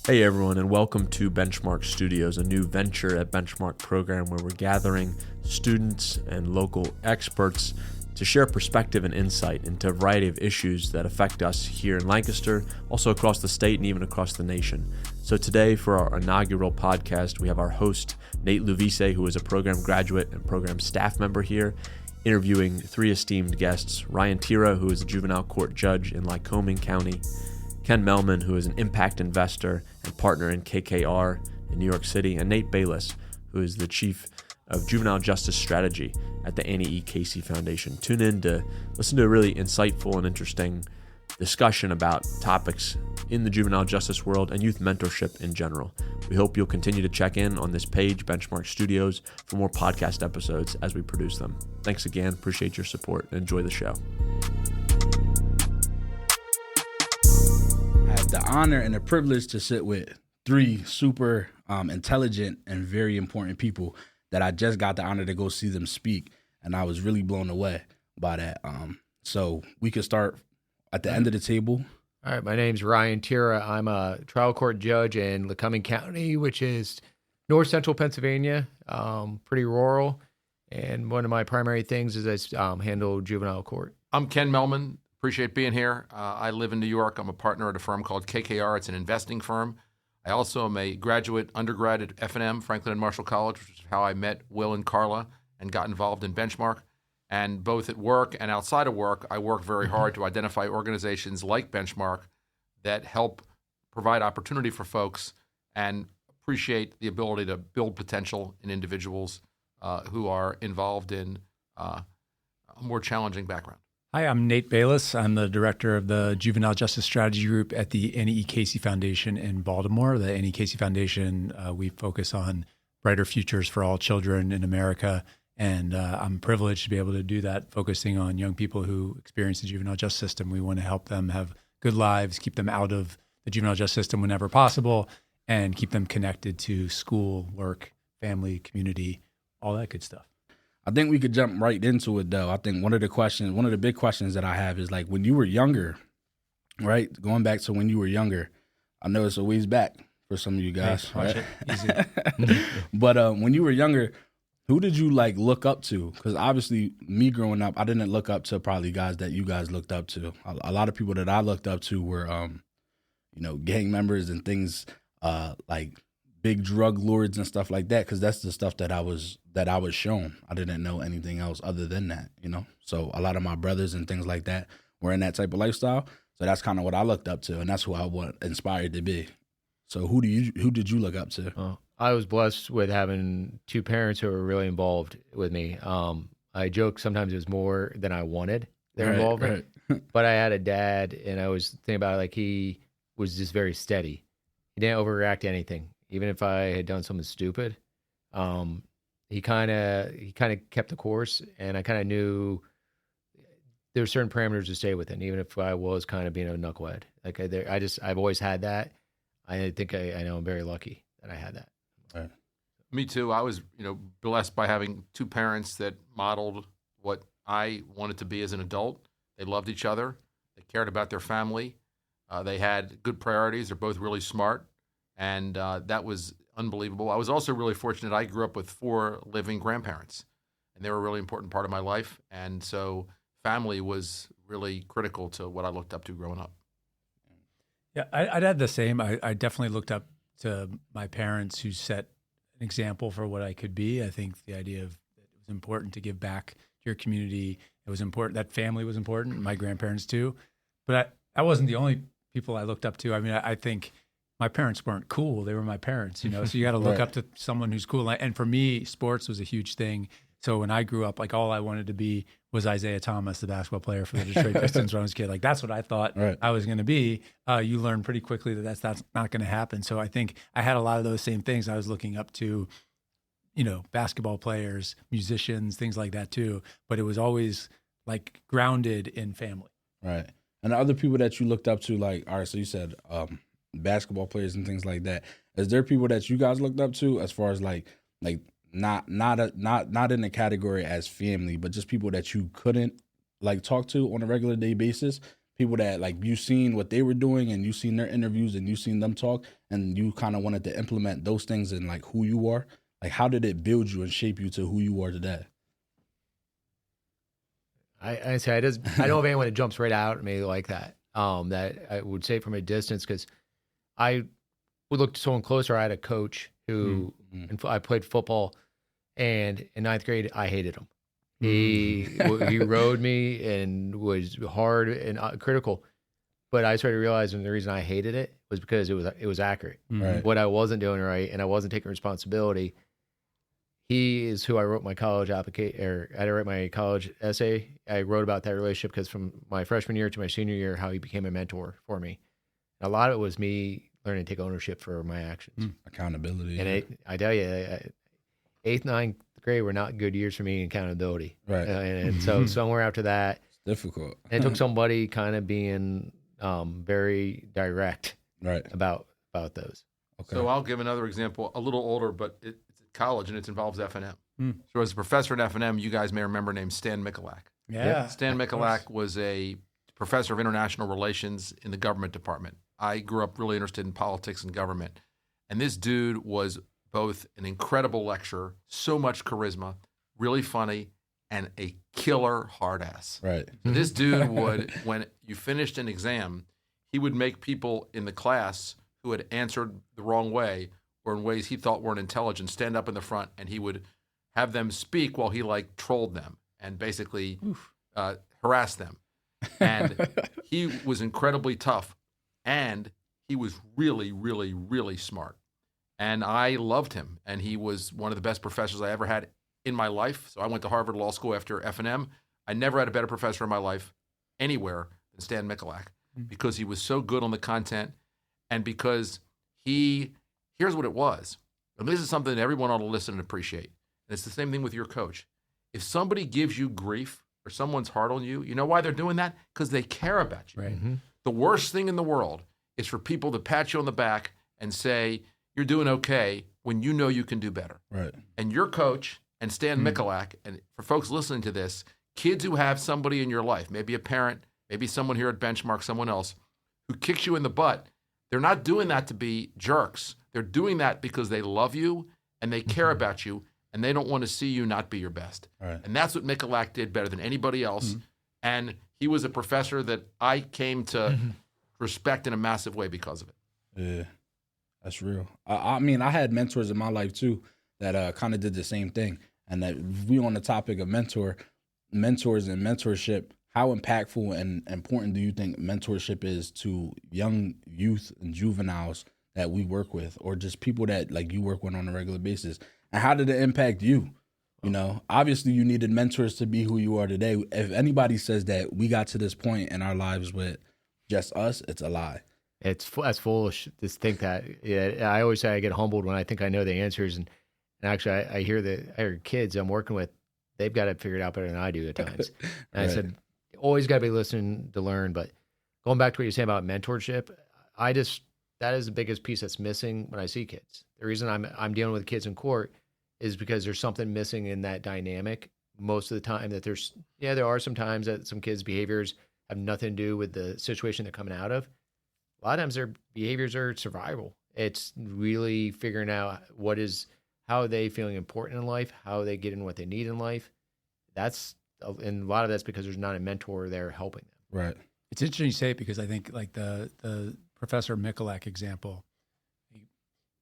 Hey everyone, and welcome to Benchmark Studios, a new venture at Benchmark program where we're gathering students and local experts to share perspective and insight into a variety of issues that affect us here in Lancaster, also across the state and even across the nation. So today for our inaugural podcast, we have our host, Nate Luvice, who is a program graduate and program staff member here, interviewing three esteemed guests: Ryan Tira, who is a juvenile court judge in Lycoming County; Ken Melman, who is an impact investor and partner in KKR in New York City; and Nate Bayless, who is the chief of juvenile justice strategy at the Annie E. Casey Foundation. Tune in to listen to a really insightful and interesting discussion about topics in the juvenile justice world and youth mentorship in general. We hope you'll continue to check in on this page, Benchmark Studios, for more podcast episodes as we produce them. Thanks again. Appreciate your support and enjoy the show. I have the honor and the privilege to sit with three super intelligent and very important people that I just got the honor to go see them speak, and I was really blown away by that. So we could start at the end of the table. All right, my name's Ryan Tira. I'm a trial court judge in Lycoming County, which is north central Pennsylvania, pretty rural. And one of my primary things is I handle juvenile court. I'm Ken Melman. Appreciate being here. I live in New York. I'm a partner at a firm called KKR. It's an investing firm. I also am a undergrad at F&M, Franklin and Marshall College, which is how I met Will and Carla and got involved in Benchmark. And both at work and outside of work, I work very hard to identify organizations like Benchmark that help provide opportunity for folks and appreciate the ability to build potential in individuals who are involved in a more challenging background. Hi, I'm Nate Bayless. I'm the director of the Juvenile Justice Strategy Group at the Annie E. Casey Foundation in Baltimore. The Annie Casey Foundation, we focus on brighter futures for all children in America, and I'm privileged to be able to do that, focusing on young people who experience the juvenile justice system. We want to help them have good lives, keep them out of the juvenile justice system whenever possible, and keep them connected to school, work, family, community, all that good stuff. I think we could jump right into it, though. I think one of the big questions that I have is, like, when you were younger, right? Going back to when you were younger, I know it's a ways back for some of you guys, Watch right? it. Easy. But when you were younger, who did you look up to? Because obviously, me growing up, I didn't look up to probably guys that you guys looked up to. A lot of people that I looked up to were, gang members and things like big drug lords and stuff like that, because that's the stuff that I was shown. I didn't know anything else other than that, So a lot of my brothers and things like that were in that type of lifestyle. So that's kind of what I looked up to, and that's who I was inspired to be. So who did you look up to? I was blessed with having two parents who were really involved with me. I joke sometimes it was more than I wanted their involvement, but I had a dad, and I was thinking about it, like, he was just very steady. He didn't overreact to anything. Even if I had done something stupid, he kind of kept the course, and I kind of knew there were certain parameters to stay within, even if I was kind of being a knucklehead. Like I've always had that. I think I know I'm very lucky that I had that. Right. Me too. I was, blessed by having two parents that modeled what I wanted to be as an adult. They loved each other. They cared about their family. They had good priorities. They're both really smart. And that was unbelievable. I was also really fortunate. I grew up with 4 living grandparents, and they were a really important part of my life. And so family was really critical to what I looked up to growing up. Yeah, I'd had the same. I definitely looked up to my parents, who set an example for what I could be. I think the idea of it was important to give back to your community. It was important. That family was important. My grandparents too. But that wasn't the only people I looked up to. I mean, I think my parents weren't cool. They were my parents, So you got to look up to someone who's cool. And for me, sports was a huge thing. So when I grew up, all I wanted to be was Isaiah Thomas, the basketball player for the Detroit Pistons when I was a kid. That's what I thought I was going to be. You learn pretty quickly that that's not going to happen. So I think I had a lot of those same things. I was looking up to, basketball players, musicians, things like that too. But it was always grounded in family. Right. And the other people that you looked up to, all right, so you said basketball players and things like that. Is there people that you guys looked up to as far as not in the category as family, but just people that you couldn't talk to on a regular day basis people that like you seen what they were doing and you seen their interviews and you seen them talk and you kind of wanted to implement those things in like who you are? Like, how did it build you and shape you to who you are today? I say I don't have anyone that jumps right out at me like that. That I would say from a distance, because I would look to someone closer. I had a coach who and I played football, and in ninth grade I hated him. He rode me and was hard and critical. But I started realizing the reason I hated it was because it was accurate. Right. What I wasn't doing right, and I wasn't taking responsibility. He is who I wrote my college application, or I had to write my college essay. I wrote about that relationship because from my freshman year to my senior year, how he became a mentor for me. And a lot of it was me learning to take ownership for my actions. Accountability. And I tell you, 8th, 9th grade were not good years for me in accountability. Right. And so somewhere after that, it's difficult. it took somebody kind of being very direct about those. Okay. So I'll give another example, a little older, but it's at college and it involves F&M. So as a professor at F&M, you guys may remember named Stan Mikulak. Yeah. Stan Mikulak was a professor of international relations in the government department. I grew up really interested in politics and government. And this dude was both an incredible lecturer, so much charisma, really funny, and a killer hard ass. Right. So this dude would, when you finished an exam, he would make people in the class who had answered the wrong way or in ways he thought weren't intelligent stand up in the front, and he would have them speak while he like trolled them and basically harassed them. And he was incredibly tough, and he was really, really, really smart. And I loved him, and he was one of the best professors I ever had in my life. So I went to Harvard Law School after F&M. I never had a better professor in my life anywhere than Stan Mikulak because he was so good on the content, and because here's what it was. And this is something that everyone ought to listen and appreciate. And it's the same thing with your coach. If somebody gives you grief or someone's hard on you, you know why they're doing that? Because they care about you. Right. The worst thing in the world is for people to pat you on the back and say, you're doing okay, when you know you can do better. Right. And your coach and Stan Mikulak, and for folks listening to this, kids who have somebody in your life, maybe a parent, maybe someone here at Benchmark, someone else, who kicks you in the butt, they're not doing that to be jerks. They're doing that because they love you and they care about you, and they don't want to see you not be your best. Right. And that's what Mikulak did better than anybody else. And he was a professor that I came to respect in a massive way because of it. Yeah, that's real. I mean, I had mentors in my life too that kind of did the same thing. And that we on the topic of mentors and mentorship, how impactful and important do you think mentorship is to young youth and juveniles that we work with, or just people that like you work with on a regular basis? And how did it impact you? You know, obviously you needed mentors to be who you are today. If anybody says that we got to this point in our lives with just us, it's a lie. That's foolish to think that. Yeah, I always say I get humbled when I think I know the answers, and actually I hear kids I'm working with, they've got it figured out better than I do at times. And I said, always got to be listening to learn. But going back to what you say about mentorship, that is the biggest piece that's missing when I see kids. The reason I'm dealing with kids in court is because there's something missing in that dynamic most of the time. That there are some times that some kids' behaviors have nothing to do with the situation they're coming out of. A lot of times their behaviors are survival. It's really figuring out how are they feeling important in life, how are they getting what they need in life. And a lot of that's because there's not a mentor there helping them. Right. It's interesting you say it because I think like the Professor Mikulak example,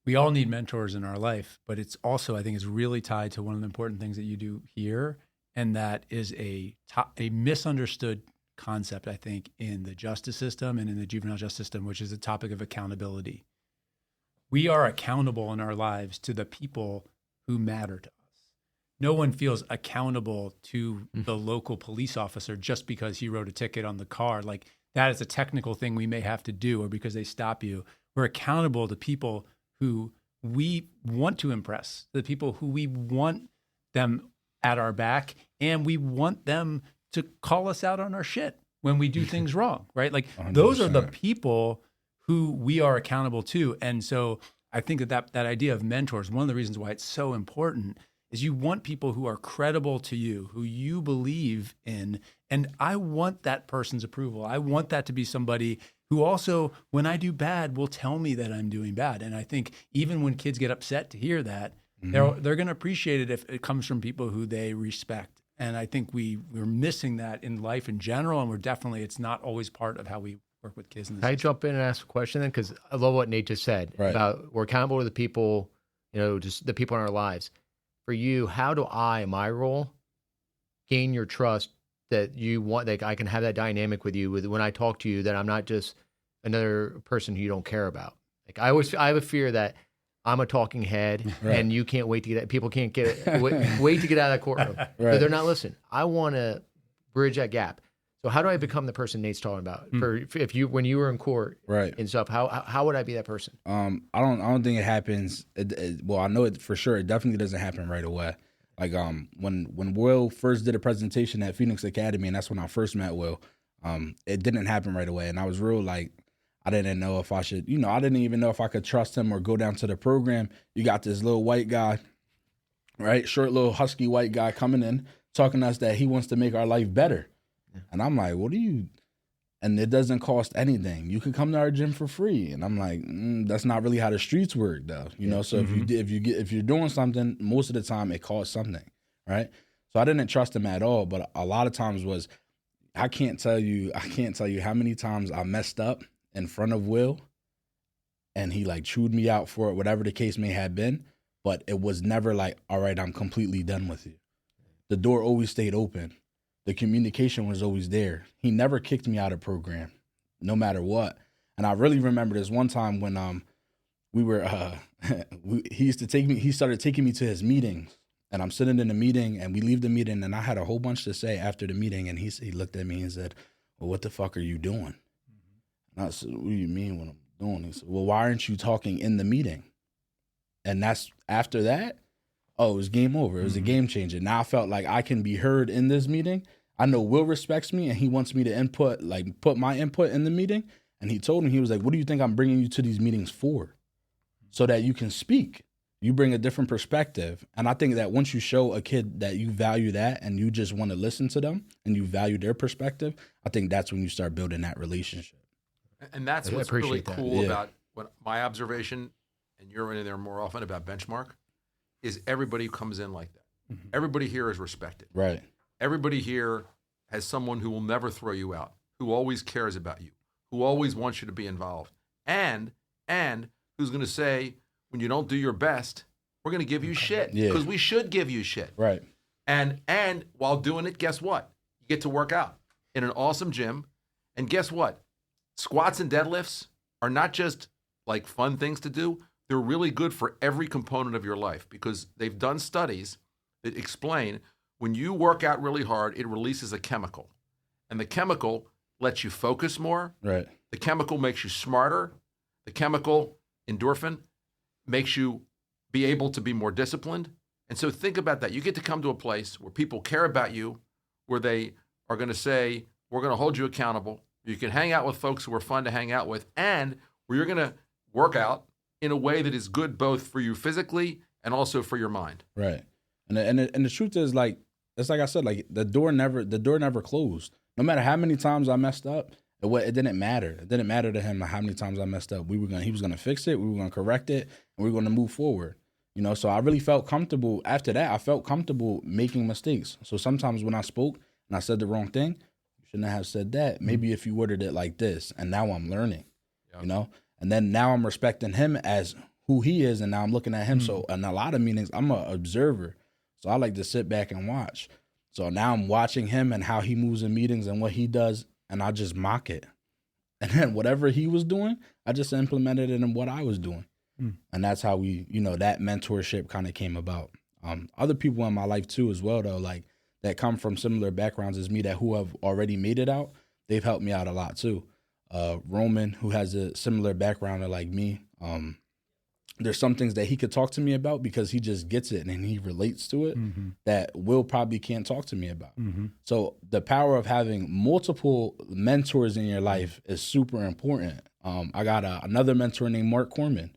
we all need mentors in our life, but it's also, I think, is really tied to one of the important things that you do here, and that is a misunderstood concept, I think, in the justice system and in the juvenile justice system, which is the topic of accountability. We are accountable in our lives to the people who matter to us. No one feels accountable to the local police officer just because he wrote a ticket on the car. Like, that is a technical thing we may have to do, or because they stop you. We're accountable to people who we want to impress, the people who we want them at our back, and we want them to call us out on our shit when we do things wrong, right? Like 100%. Those are the people who we are accountable to. And so I think that idea of mentors, one of the reasons why it's so important is you want people who are credible to you, who you believe in. And I want that person's approval. I want that to be somebody who also, when I do bad, will tell me that I'm doing bad. And I think even when kids get upset to hear that, they're going to appreciate it if it comes from people who they respect. And I think we're missing that in life in general. And it's not always part of how we work with kids. Can I jump in and ask a question then? Because I love what Nate just said about we're accountable to the people, just the people in our lives. For you, how do I, in my role, gain your trust that you want, that I can have that dynamic with you when I talk to you, that I'm not just another person who you don't care about? Like I have a fear that I'm a talking head and you can't wait to get, people can't wait to get out of that courtroom. So they're not listening. I want to bridge that gap. So how do I become the person Nate's talking about? When you were in court and stuff, how would I be that person? I don't think it happens. Well, I know it for sure. It definitely doesn't happen right away. Like when Will first did a presentation at Phoenix Academy, and that's when I first met Will. It didn't happen right away, and I was real like, I didn't know if I should, I didn't even know if I could trust him or go down to the program. You got this little white guy, right? Short little husky white guy coming in, talking to us that he wants to make our life better. And I'm like, what are you? And it doesn't cost anything. You can come to our gym for free. And I'm like, that's not really how the streets work, though. So if you're doing something, most of the time it costs something, right? So I didn't trust him at all. But a lot of times I can't tell you how many times I messed up in front of Will, and he like chewed me out for it, whatever the case may have been. But it was never like, all right, I'm completely done with you. The door always stayed open. The communication was always there. He never kicked me out of program, no matter what. And I really remember this one time when we were he started taking me to his meetings, and I'm sitting in the meeting, and we leave the meeting, and I had a whole bunch to say after the meeting, and he looked at me and said, well, what the fuck are you doing? And I said, what do you mean what I'm doing? He said, well, why aren't you talking in the meeting? And that's after that, it was game over. It was a game changer. Now I felt like I can be heard in this meeting. I know Will respects me, and he wants me to put my input in the meeting. And he told me, he was like, what do you think I'm bringing you to these meetings for? So that you can speak. You bring a different perspective. And I think that once you show a kid that you value that and you just want to listen to them and you value their perspective, I think that's when you start building that relationship. And that's what's really cool about what my observation, and you're in there more often, about Benchmark, is everybody comes in like that. Mm-hmm. Everybody here is respected. Right. Everybody here has someone who will never throw you out, who always cares about you, who always wants you to be involved, and who's going to say, when you don't do your best, we're going to give you shit, because we should give you shit. Right. And while doing it, guess what? You get to work out in an awesome gym, and guess what? Squats and deadlifts are not just like fun things to do. They're really good for every component of your life, because they've done studies that explain when you work out really hard, it releases a chemical. And the chemical lets you focus more. Right. The chemical makes you smarter. The chemical, endorphin, makes you be able to be more disciplined. And so think about that. You get to come to a place where people care about you, where they are going to say, we're going to hold you accountable. You can hang out with folks who are fun to hang out with, and where you're going to work out in a way that is good both for you physically and also for your mind. Right. And the truth is, like, it's like I said, like the door never closed. No matter how many times I messed up, it didn't matter. It didn't matter to him how many times I messed up. He was gonna fix it. We were gonna correct it, and we were gonna move forward. So I really felt comfortable after that. I felt comfortable making mistakes. So sometimes when I spoke and I said the wrong thing, you shouldn't have said that. Maybe if you worded it like this, and now I'm learning. And then now I'm respecting him as who he is, and now I'm looking at him. So in a lot of meetings, I'm an observer. So I like to sit back and watch. So now I'm watching him and how he moves in meetings and what he does, and I just mock it. And then whatever he was doing, I just implemented it in what I was doing. And that's how we, that mentorship kind of came about. Other people in my life too as well, though, like that come from similar backgrounds as me, that who have already made it out, they've helped me out a lot too. Roman, who has a similar background like me, there's some things that he could talk to me about because he just gets it and he relates to it that Will probably can't talk to me about. So the power of having multiple mentors in your life is super important. I got another mentor named Mark Corman.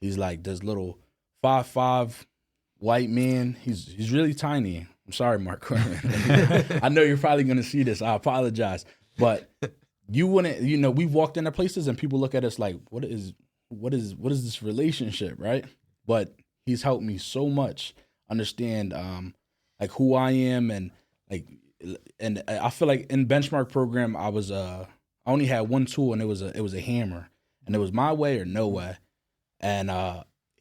He's like this little 5'5", white man. He's really tiny. I'm sorry, Mark. I know you're probably going to see this. I apologize. But you wouldn't, we've walked into places and people look at us like, what is this relationship, right? But he's helped me so much understand like who I am, and I feel like in benchmark program I only had one tool, and it was a hammer, and it was my way or no way. And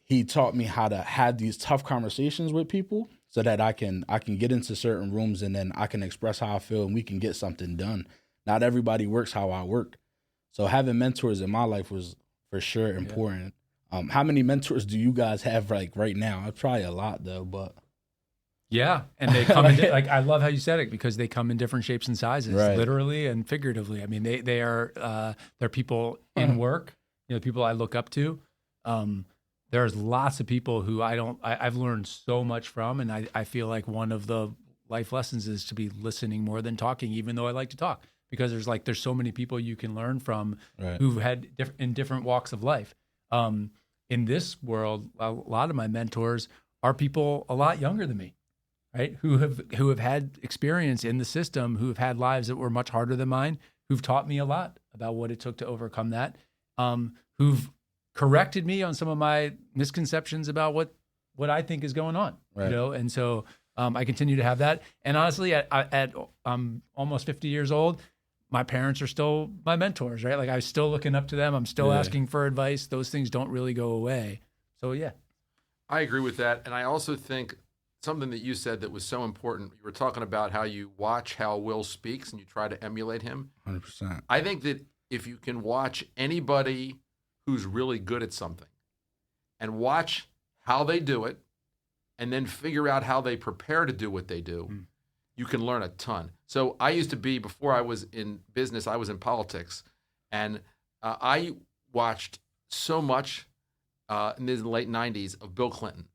he taught me how to have these tough conversations with people so that I can get into certain rooms and then I can express how I feel and we can get something done. Not everybody works how I work. So having mentors in my life was for sure important. How many mentors do you guys have like right now? It's probably a lot though, but yeah, and they come in like, I love how you said it, because they come in different shapes and sizes, right, literally and figuratively. I mean, they are they're people in work, people I look up to. There's lots of people who I've learned so much from, and I feel like one of the life lessons is to be listening more than talking, even though I like to talk, because there's so many people you can learn from, right, who've had in different walks of life. In this world, a lot of my mentors are people a lot younger than me, right? Who have had experience in the system, who have had lives that were much harder than mine, who've taught me a lot about what it took to overcome that, who've corrected me on some of my misconceptions about what I think is going on, right, and so I continue to have that. And honestly, at almost 50 years old, my parents are still my mentors, right? Like, I'm still looking up to them. I'm still asking for advice. Those things don't really go away. So yeah. I agree with that. And I also think something that you said that was so important, you were talking about how you watch how Will speaks and you try to emulate him. 100%. I think that if you can watch anybody who's really good at something and watch how they do it and then figure out how they prepare to do what they do, you can learn a ton. So I used to be, before I was in business, I was in politics, and I watched so much in the late 90s of Bill Clinton.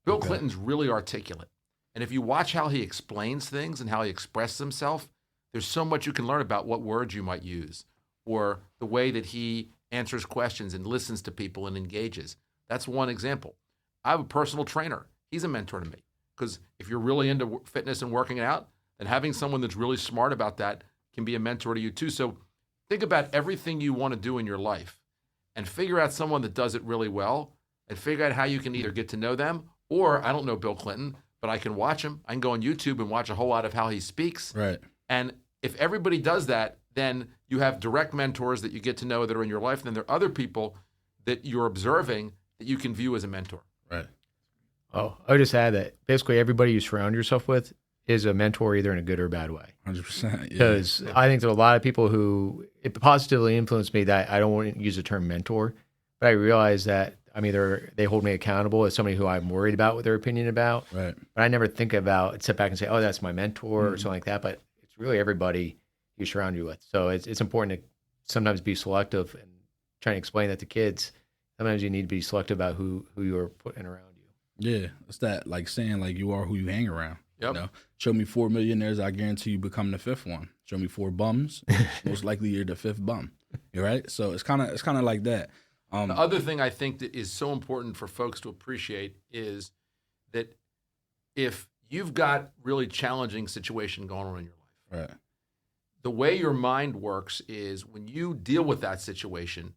Bill Clinton's really articulate. And if you watch how he explains things and how he expresses himself, there's so much you can learn about what words you might use or the way that he answers questions and listens to people and engages. That's one example. I have a personal trainer. He's a mentor to me, because if you're really into fitness and working out, then having someone that's really smart about that can be a mentor to you too. So think about everything you want to do in your life and figure out someone that does it really well, and figure out how you can either get to know them, or I don't know Bill Clinton, but I can watch him. I can go on YouTube and watch a whole lot of how he speaks. Right. And if everybody does that, then you have direct mentors that you get to know that are in your life. And then there are other people that you're observing that you can view as a mentor. Right. Oh, I would just add that basically everybody you surround yourself with is a mentor, either in a good or bad way. 100%. Because I think there are a lot of people who it positively influenced me, that I don't want to use the term mentor, but I realize that they hold me accountable as somebody who I'm worried about with their opinion about. Right. But I never think about, sit back and say, oh, that's my mentor or something like that. But it's really everybody you surround you with. So it's important to sometimes be selective, and trying to explain that to kids. Sometimes you need to be selective about who you are putting around you. Yeah, it's that like saying like you are who you hang around. Yep. Show me 4 millionaires, I guarantee you become the fifth one. Show me 4 bums, most likely you're the fifth bum. You're right. So it's kind of like that. The other thing I think that is so important for folks to appreciate is that if you've got really challenging situation going on in your life, right, the way your mind works is when you deal with that situation,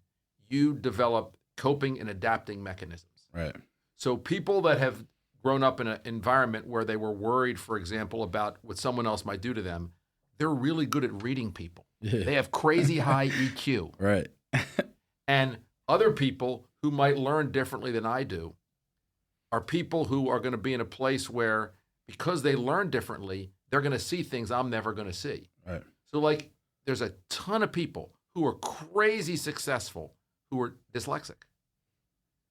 you develop coping and adapting mechanisms. Right. So people that have grown up in an environment where they were worried, for example, about what someone else might do to them, they're really good at reading people. Yeah. They have crazy high EQ. Right. And other people who might learn differently than I do are people who are going to be in a place where, because they learn differently, they're going to see things I'm never going to see. Right. So like there's a ton of people who are crazy successful who are dyslexic.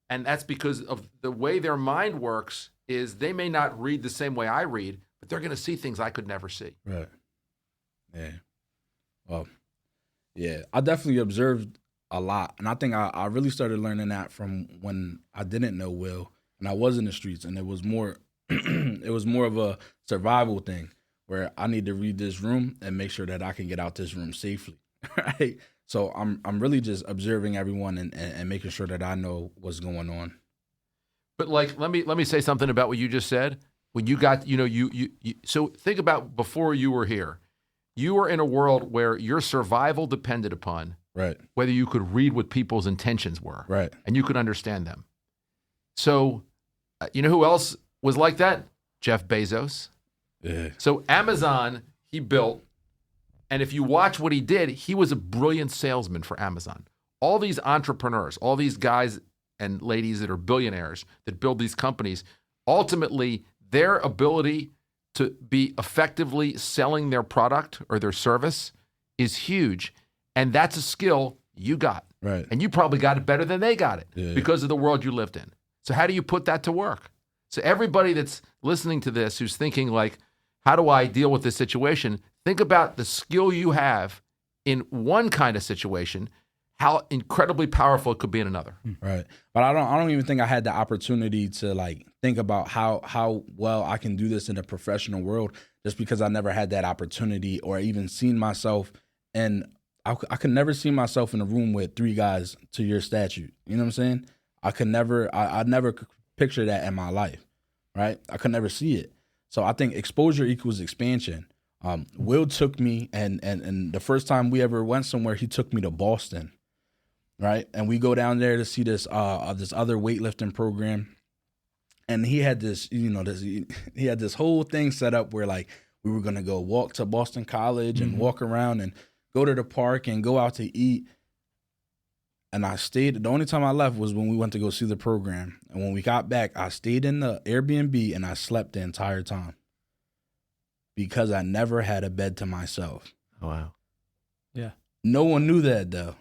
And that's because of the way their mind works is they may not read the same way I read, but they're going to see things I could never see. Right. Yeah. Well, yeah, I definitely observed a lot. And I think I really started learning that from when I didn't know Will and I was in the streets, and it was more of a survival thing where I need to read this room and make sure that I can get out this room safely. Right. So I'm really just observing everyone and making sure that I know what's going on. But like, let me say something about what you just said. When you got, you so think about before you were here. You were in a world where your survival depended upon whether you could read what people's intentions were, and you could understand them. So, you know who else was like that? Jeff Bezos. Yeah. So Amazon, he built, and if you watch what he did, he was a brilliant salesman for Amazon. All these entrepreneurs, all these guys and ladies that are billionaires that build these companies, ultimately their ability to be effectively selling their product or their service is huge. And that's a skill you got. Right. And you probably got it better than they got it because of the world you lived in. So how do you put that to work? So everybody that's listening to this who's thinking like, how do I deal with this situation? Think about the skill you have in one kind of situation, how incredibly powerful it could be in another. Right. But I don't even think I had the opportunity to like think about how well I can do this in the professional world just because I never had that opportunity or even seen myself. And I could never see myself in a room with 3 guys to your statute. You know what I'm saying? I never could picture that in my life, right? I could never see it. So I think exposure equals expansion. Will took me, and the first time we ever went somewhere, he took me to Boston, right? And we go down there to see this other weightlifting program, and he had this, he had this whole thing set up where like we were gonna go walk to Boston College and walk around and go to the park and go out to eat. And I stayed. The only time I left was when we went to go see the program. And when we got back, I stayed in the Airbnb and I slept the entire time because I never had a bed to myself. Oh, wow. Yeah. No one knew that though.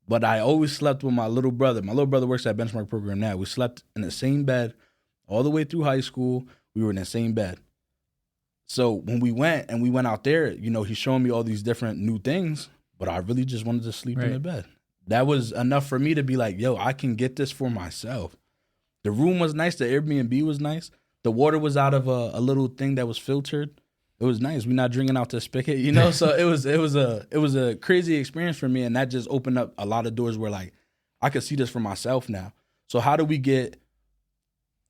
But I always slept with my little brother. My little brother works at Benchmark program now. We slept in the same bed all the way through high school. We were in the same bed. So when we went out there, he's showing me all these different new things, but I really just wanted to sleep in the bed. That was enough for me to be like, yo, I can get this for myself. The room was nice. The Airbnb was nice. The water was out of a little thing that was filtered. It was nice. We're not drinking out the spigot, So it was a crazy experience for me, and that just opened up a lot of doors where like I could see this for myself now. So how do we get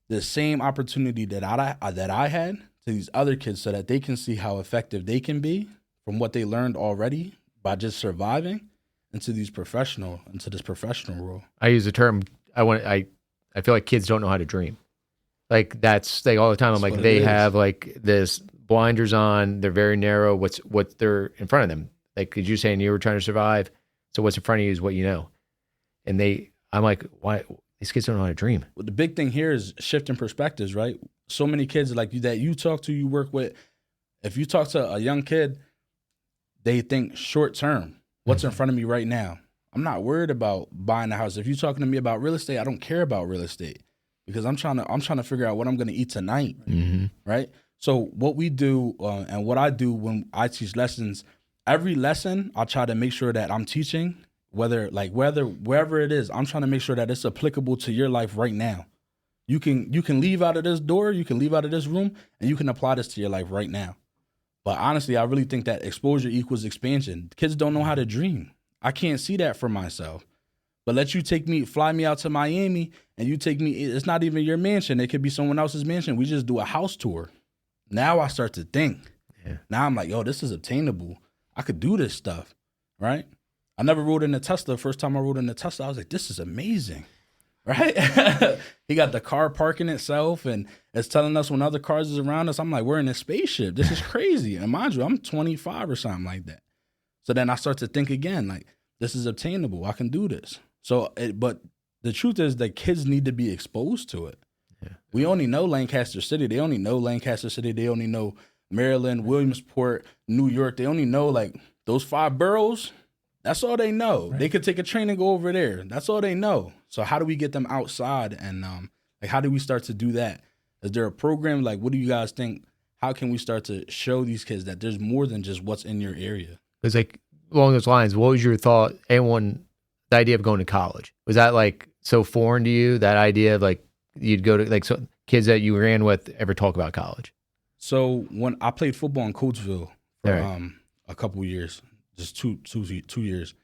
the same opportunity that I had to these other kids so that they can see how effective they can be from what they learned already by just surviving into this professional role? I use the term, I feel like kids don't know how to dream. Like that's like all the time. I'm like, they have like this blinders on. They're very narrow. What they're in front of them. Like, could you saying you were trying to survive? So what's in front of you is what you know. And I'm like, why? These kids don't know how to dream. Well, the big thing here is shifting perspectives, right? So many kids like that you talk to, you work with. If you talk to a young kid, they think short term. What's in front of me right now? I'm not worried about buying a house. If you're talking to me about real estate, I don't care about real estate because I'm trying to figure out what I'm going to eat tonight, right? So what we do and what I do when I teach lessons, every lesson I try to make sure that I'm teaching, wherever it is, I'm trying to make sure that it's applicable to your life right now. You can leave out of this door, you can leave out of this room, and you can apply this to your life right now. But honestly, I really think that exposure equals expansion. Kids don't know how to dream. I can't see that for myself. But let you fly me out to Miami, and you take me, it's not even your mansion. It could be someone else's mansion. We just do a house tour. Now I start to think. Yeah. Now I'm like, yo, this is obtainable. I could do this stuff, right? I never rode in a Tesla. First time I rode in a Tesla, I was like, this is amazing, right? He got the car parking itself, and it's telling us when other cars is around us. I'm like, we're in a spaceship. This is crazy. And mind you, I'm 25 or something like that. So then I start to think again, like, this is obtainable. I can do this. But the truth is that kids need to be exposed to it. Yeah. We only know Lancaster City. They only know Lancaster City. They only know Maryland, Williamsport, New York. They only know like those 5 boroughs. That's all they know. Right. They could take a train and go over there. That's all they know. So how do we get them outside? And how do we start to do that? Is there a program? Like, what do you guys think? How can we start to show these kids that there's more than just what's in your area? Because like along those lines, what was your thought? The idea of going to college, was that like so foreign to you? That idea of like you'd go to like so kids that you ran with ever talk about college? So when I played football in Coatesville for a couple of years, just two years,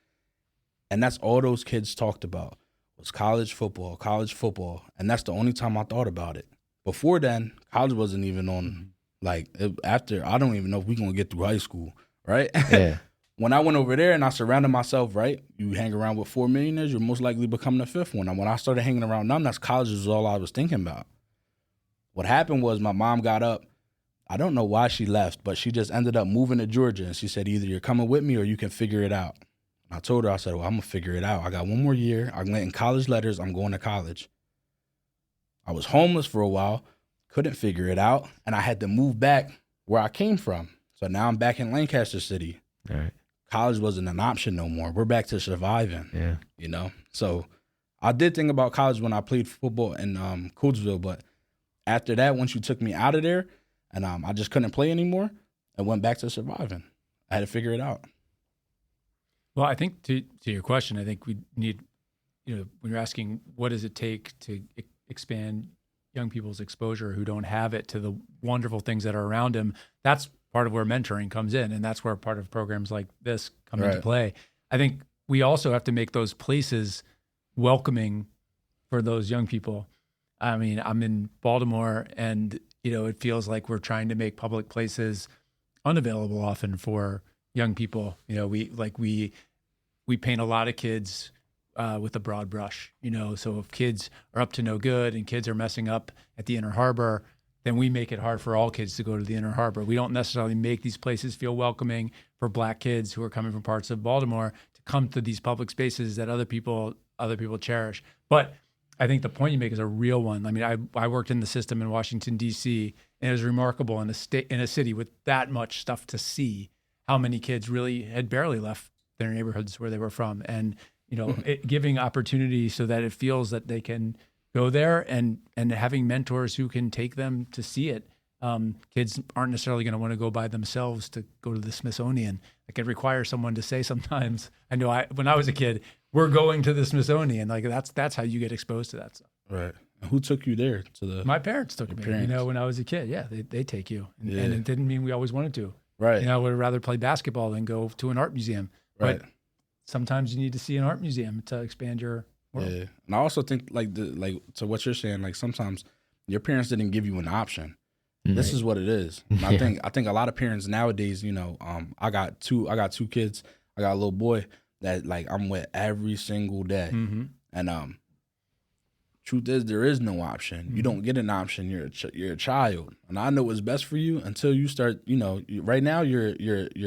and that's all those kids talked about was college football. And that's the only time I thought about it. Before then, college wasn't even on, after, I don't even know if we're going to get through high school, right? Yeah. When I went over there and I surrounded myself, right, you hang around with 4 millionaires, you're most likely becoming the fifth one. And when I started hanging around them, that's college was all I was thinking about. What happened was my mom got up. I don't know why she left, but she just ended up moving to Georgia. And she said, either you're coming with me or you can figure it out. And I told her, I said, well, I'm going to figure it out. I got 1 more year. I'm getting college letters. I'm going to college. I was homeless for a while, couldn't figure it out. And I had to move back where I came from. So now I'm back in Lancaster City. All right. College wasn't an option no more. We're back to surviving. Yeah. You know? So I did think about college when I played football in Coatesville, but after that, once you took me out of there and I just couldn't play anymore, I went back to surviving. I had to figure it out. Well, I think to your question, I think we need, when you're asking what does it take to expand young people's exposure who don't have it to the wonderful things that are around them, that's part of where mentoring comes in. And that's where part of programs like this come into play. I think we also have to make those places welcoming for those young people. I mean, I'm in Baltimore and, it feels like we're trying to make public places unavailable often for young people. We paint a lot of kids with a broad brush, so if kids are up to no good and kids are messing up at the Inner Harbor, then we make it hard for all kids to go to the Inner Harbor. We don't necessarily make these places feel welcoming for Black kids who are coming from parts of Baltimore to come to these public spaces that other people cherish. But I think the point you make is a real one. I mean, I worked in the system in Washington, D.C., and it was remarkable in a city with that much stuff to see, how many kids really had barely left their neighborhoods where they were from. And, giving opportunity so that it feels that they can go there and having mentors who can take them to see it. Kids aren't necessarily going to want to go by themselves to go to the Smithsonian. It can require someone to say sometimes, I know when I was a kid, we're going to the Smithsonian. Like that's how you get exposed to that stuff. Right. And who took you there My parents took me, when I was a kid. Yeah, they take you. And it didn't mean we always wanted to. Right. I would rather play basketball than go to an art museum. Right. But sometimes you need to see an art museum to expand your world. Yeah. And I also think to what you're saying, like sometimes your parents didn't give you an option. Mm-hmm. This is what it is. And I think a lot of parents nowadays, I got two kids. I got a little boy that I'm with every single day. Mm-hmm. And truth is, there is no option. Mm-hmm. You don't get an option. You're a child, and I know what's best for you until you start. Right now you're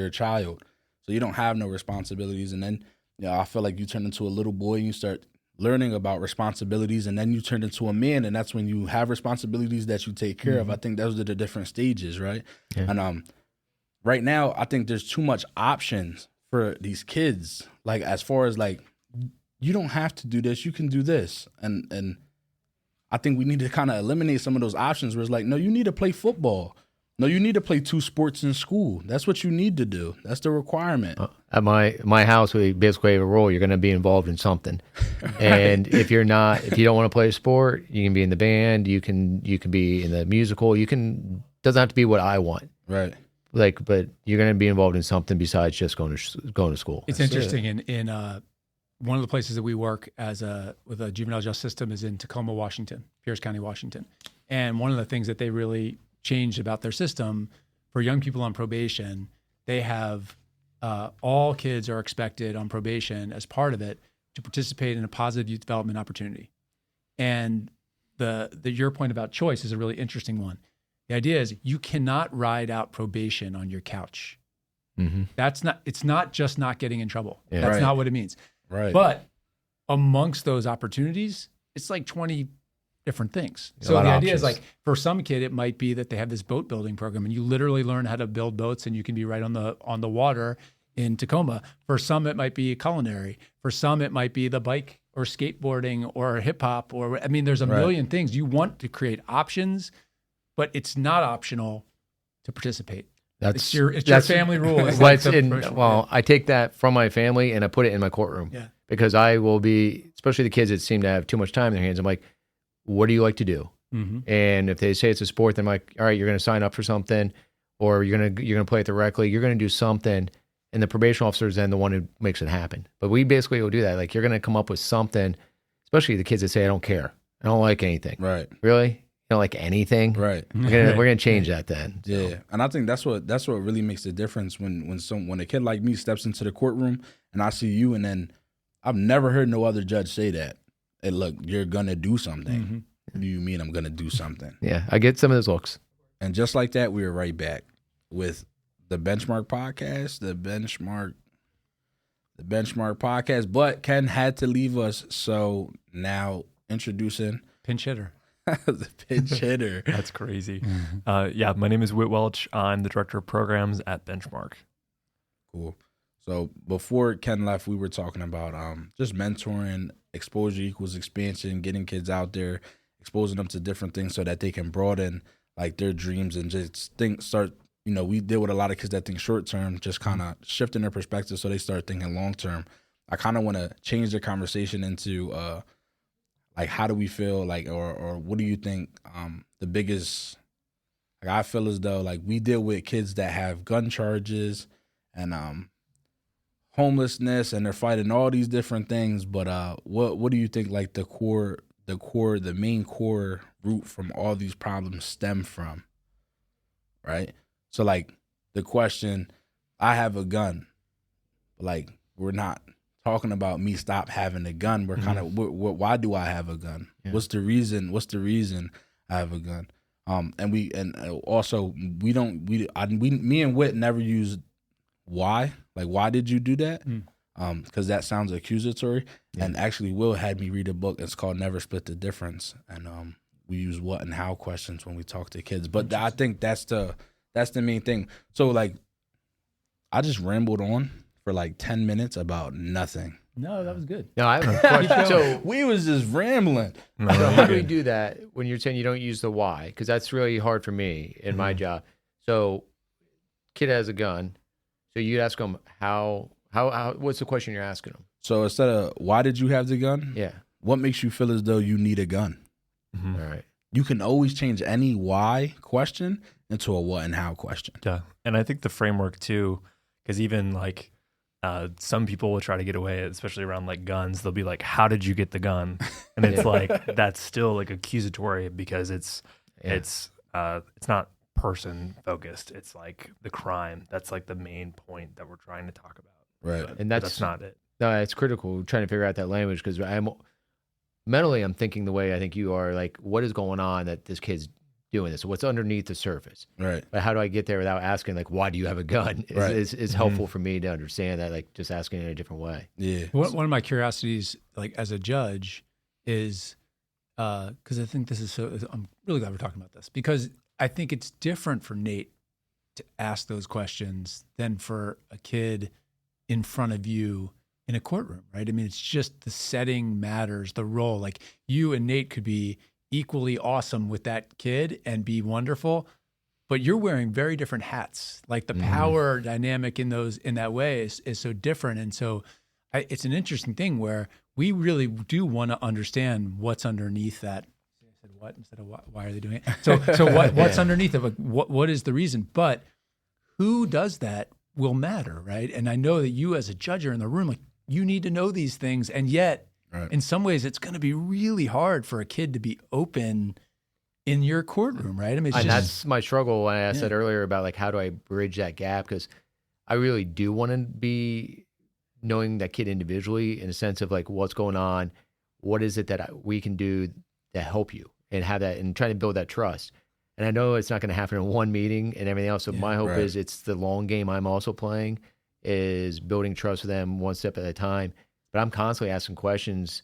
a child, so you don't have no responsibilities. And then I feel like you turn into a little boy and you start learning about responsibilities, and then you turn into a man, and that's when you have responsibilities that you take care of. I think those are the different stages, right? Yeah. And right now, I think there's too much options for these kids. Like as far as you don't have to do this, you can do this, and I think we need to kind of eliminate some of those options where it's like, no, you need to play football. No, you need to play 2 sports in school. That's what you need to do. That's the requirement. At my house, we basically have a rule. You're going to be involved in something. And if you don't want to play a sport, you can be in the band. You can be in the musical. Doesn't have to be what I want. Right. But you're going to be involved in something besides just going to school. It's interesting. In one of the places that we work with a juvenile justice system is in Tacoma, Washington, Pierce County, Washington. And one of the things that they really changed about their system for young people on probation, they have all kids are expected on probation as part of it to participate in a positive youth development opportunity. And your point about choice is a really interesting one. The idea is you cannot ride out probation on your couch. Mm-hmm. It's not just not getting in trouble. Yeah. That's not what it means. Right. But amongst those opportunities, it's like 20 different things. So the idea is for some kid, it might be that they have this boat building program and you literally learn how to build boats and you can be right on the water in Tacoma. For some, it might be culinary. For some, it might be the bike or skateboarding or hip hop there's a million things. You want to create options, but it's not optional to participate. It's your family rule. I take that from my family and I put it in my courtroom because I will be, especially the kids that seem to have too much time in their hands. I'm like, what do you like to do? Mm-hmm. And if they say it's a sport, then I'm like, all right, you're going to sign up for something, or you're going to play it directly. You're going to do something, and the probation officer is then the one who makes it happen. But we basically will do that. Like you're going to come up with something especially the kids that say, I don't care. I don't like anything. Right. Really? You don't like anything? Right. We're gonna change that then. So. Yeah. And I think that's what really makes the difference when a kid like me steps into the courtroom and I see you, and then I've never heard no other judge say that. Hey, look, you're gonna do something. Mm-hmm. What do you mean I'm gonna do something? Yeah, I get some of those looks. And just like that, we were right back with the Benchmark podcast, the Benchmark podcast. But Ken had to leave us, so now introducing pinch hitter. The pinch hitter. That's crazy. Yeah, my name is Whit Welch. I'm the director of programs at Benchmark. Cool. So before Ken left, we were talking about just mentoring, exposure equals expansion, getting kids out there, exposing them to different things so that they can broaden like their dreams and just we deal with a lot of kids that think short term, just kind of shifting their perspective so they start thinking long term. I kind of want to change the conversation into like, how do we feel like, or what do you think the biggest, like, I feel as though like we deal with kids that have gun charges and homelessness, and they're fighting all these different things. But what do you think like the main core root from all these problems stem from? Right? So like the question, I have a gun, like we're not talking about me stop having a gun. We're kind of, why do I have a gun? Yeah. What's the reason I have a gun? Me and Whit never used why. Like, why did you do that? Because that sounds accusatory. Yeah. And actually, Will had me read a book. It's called Never Split the Difference. And we use what and how questions when we talk to kids. But I think that's the main thing. So, like, I just rambled on for like 10 minutes about nothing. No, that was good. No, I have a question. So we was just rambling. So how do we do that when you're saying you don't use the why? Because that's really hard for me in my job. So, kid has a gun. So you'd ask them how what's the question you're asking them? So instead of why did you have the gun? Yeah. What makes you feel as though you need a gun? Mm-hmm. All right. You can always change any why question into a what and how question. Yeah. And I think the framework too, because even like some people will try to get away, especially around like guns. They'll be like, how did you get the gun? And it's like, that's still like accusatory because it's not person focused. It's like the crime. That's like the main point that we're trying to talk about. Right. But and that's not it. No, it's critical. We're trying to figure out that language because I'm thinking the way I think you are, like, what is going on that this kid's doing this? So what's underneath the surface? Right. But how do I get there without asking, like, why do you have a gun? Is helpful for me to understand that, like, just asking in a different way. Yeah. One of my curiosities, like, as a judge is, because I think this is I'm really glad we're talking about this, because I think it's different for Nate to ask those questions than for a kid in front of you in a courtroom, right? I mean, it's just the setting matters, the role. Like, you and Nate could be equally awesome with that kid and be wonderful, but you're wearing very different hats. Like, the power dynamic in that way is so different. And so it's an interesting thing where we really do want to understand what's underneath that. I said what instead of why are they doing it? So what's underneath of what is the reason? But who does that will matter, right? And I know that you as a judge are in the room, like, you need to know these things. And yet, in some ways, it's going to be really hard for a kid to be open in your courtroom, right? I mean, that's my struggle when I said earlier about, like, how do I bridge that gap? Because I really do want to be knowing that kid individually in a sense of, like, what's going on, what is it that we can do to help you, and have that, and trying to build that trust. And I know it's not going to happen in one meeting and everything else. So my hope is it's the long game I'm also playing, is building trust with them one step at a time. But I'm constantly asking questions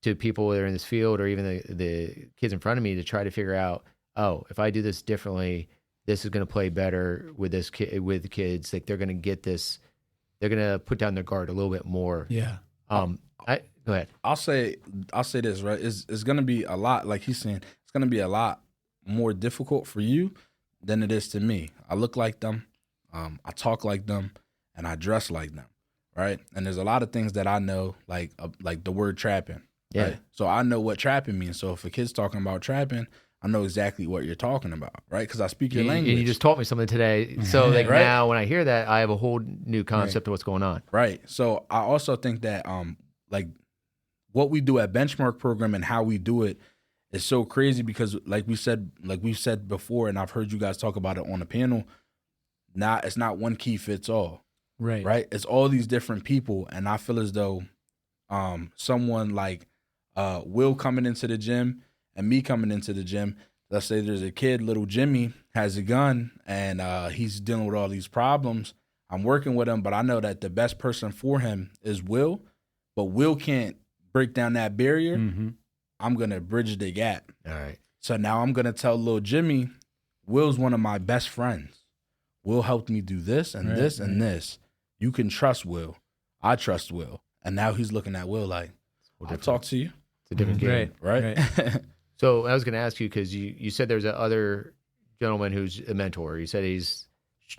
to people that are in this field, or even the kids in front of me, to try to figure out, oh, if I do this differently, this is going to play better with this with the kids. Like, they're going to get this, they're going to put down their guard a little bit more. Yeah. Go ahead. I'll say this, right? It's going to be a lot, like he's saying, it's going to be a lot more difficult for you than it is to me. I look like them, I talk like them, and I dress like them, right? And there's a lot of things that I know, like the word trapping. Yeah. Right? So I know what trapping means. So if a kid's talking about trapping, I know exactly what you're talking about, right? Because I speak your language. And you just taught me something today. So like now when I hear that, I have a whole new concept of what's going on. Right. So I also think that like what we do at Benchmark Program and how we do it is so crazy because like we've said before, and I've heard you guys talk about it on the panel, it's not one key fits all. Right. It's all these different people. And I feel as though someone like Will coming into the gym and me coming into the gym, let's say there's a kid, little Jimmy, has a gun and he's dealing with all these problems. I'm working with him, but I know that the best person for him is Will, but Will can't break down that barrier. Mm-hmm. I'm going to bridge the gap. All right. So now I'm going to tell little Jimmy, Will's one of my best friends. Will helped me do this and this and this. You can trust Will. I trust Will. And now he's looking at Will like, I'll talk to you. It's a different game. Right. So I was going to ask you, because you said there's other gentleman who's a mentor. You said he's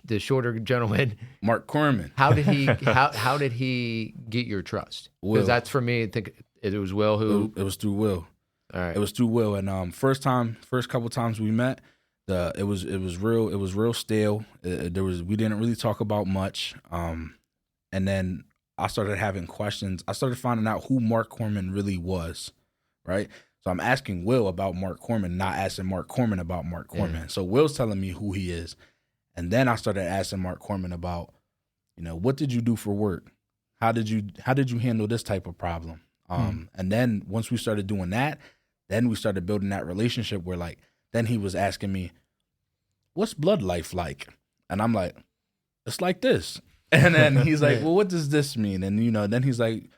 the shorter gentleman, Mark Corman. How did he how did he get your trust? Because that's for me. I think it was Will who. It was through Will. All right. It was through Will, and first couple times we met, it was real stale. We didn't really talk about much. And then I started having questions. I started finding out who Mark Corman really was, right? So I'm asking Will about Mark Corman, not asking Mark Corman about Mark Corman. Yeah. So Will's telling me who he is. And then I started asking Mark Corman about, what did you do for work? How did you handle this type of problem? And then once we started doing that, then we started building that relationship where then he was asking me, what's blood life like? And I'm like, it's like this. And then he's like, well, what does this mean? And, then he's like,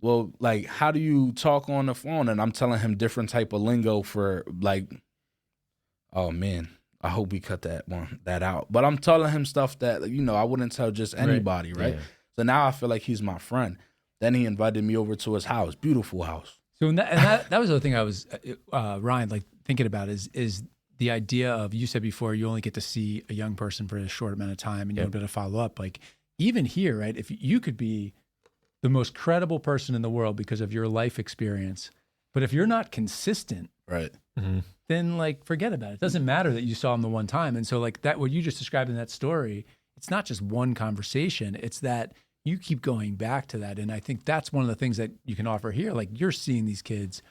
well, how do you talk on the phone? And I'm telling him different type of lingo for oh man, I hope we cut that out. But I'm telling him stuff that, I wouldn't tell just anybody, right? Yeah. So now I feel like he's my friend. Then he invited me over to his house, beautiful house. So that was the other thing I was, Ryan, thinking about is the idea of, you said before, you only get to see a young person for a short amount of time and you don't be able to follow up. Even here, right, if you could be the most credible person in the world because of your life experience, but if you're not consistent, right, then forget about it. It doesn't matter that you saw him the one time. And so that, what you just described in that story, it's not just one conversation. It's that you keep going back to that. And I think that's one of the things that you can offer here. You're seeing these kids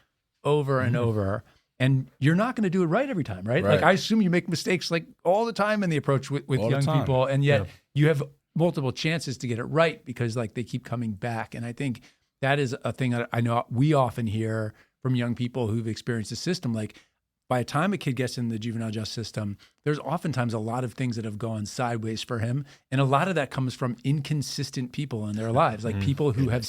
over and over, and you're not going to do it right every time, right? I assume you make mistakes all the time in the approach with young people. And yet you have multiple chances to get it right because they keep coming back. And I think that is a thing that I know we often hear from young people who've experienced the system. By the time a kid gets in the juvenile justice system, there's oftentimes a lot of things that have gone sideways for him. And a lot of that comes from inconsistent people in their lives, people who have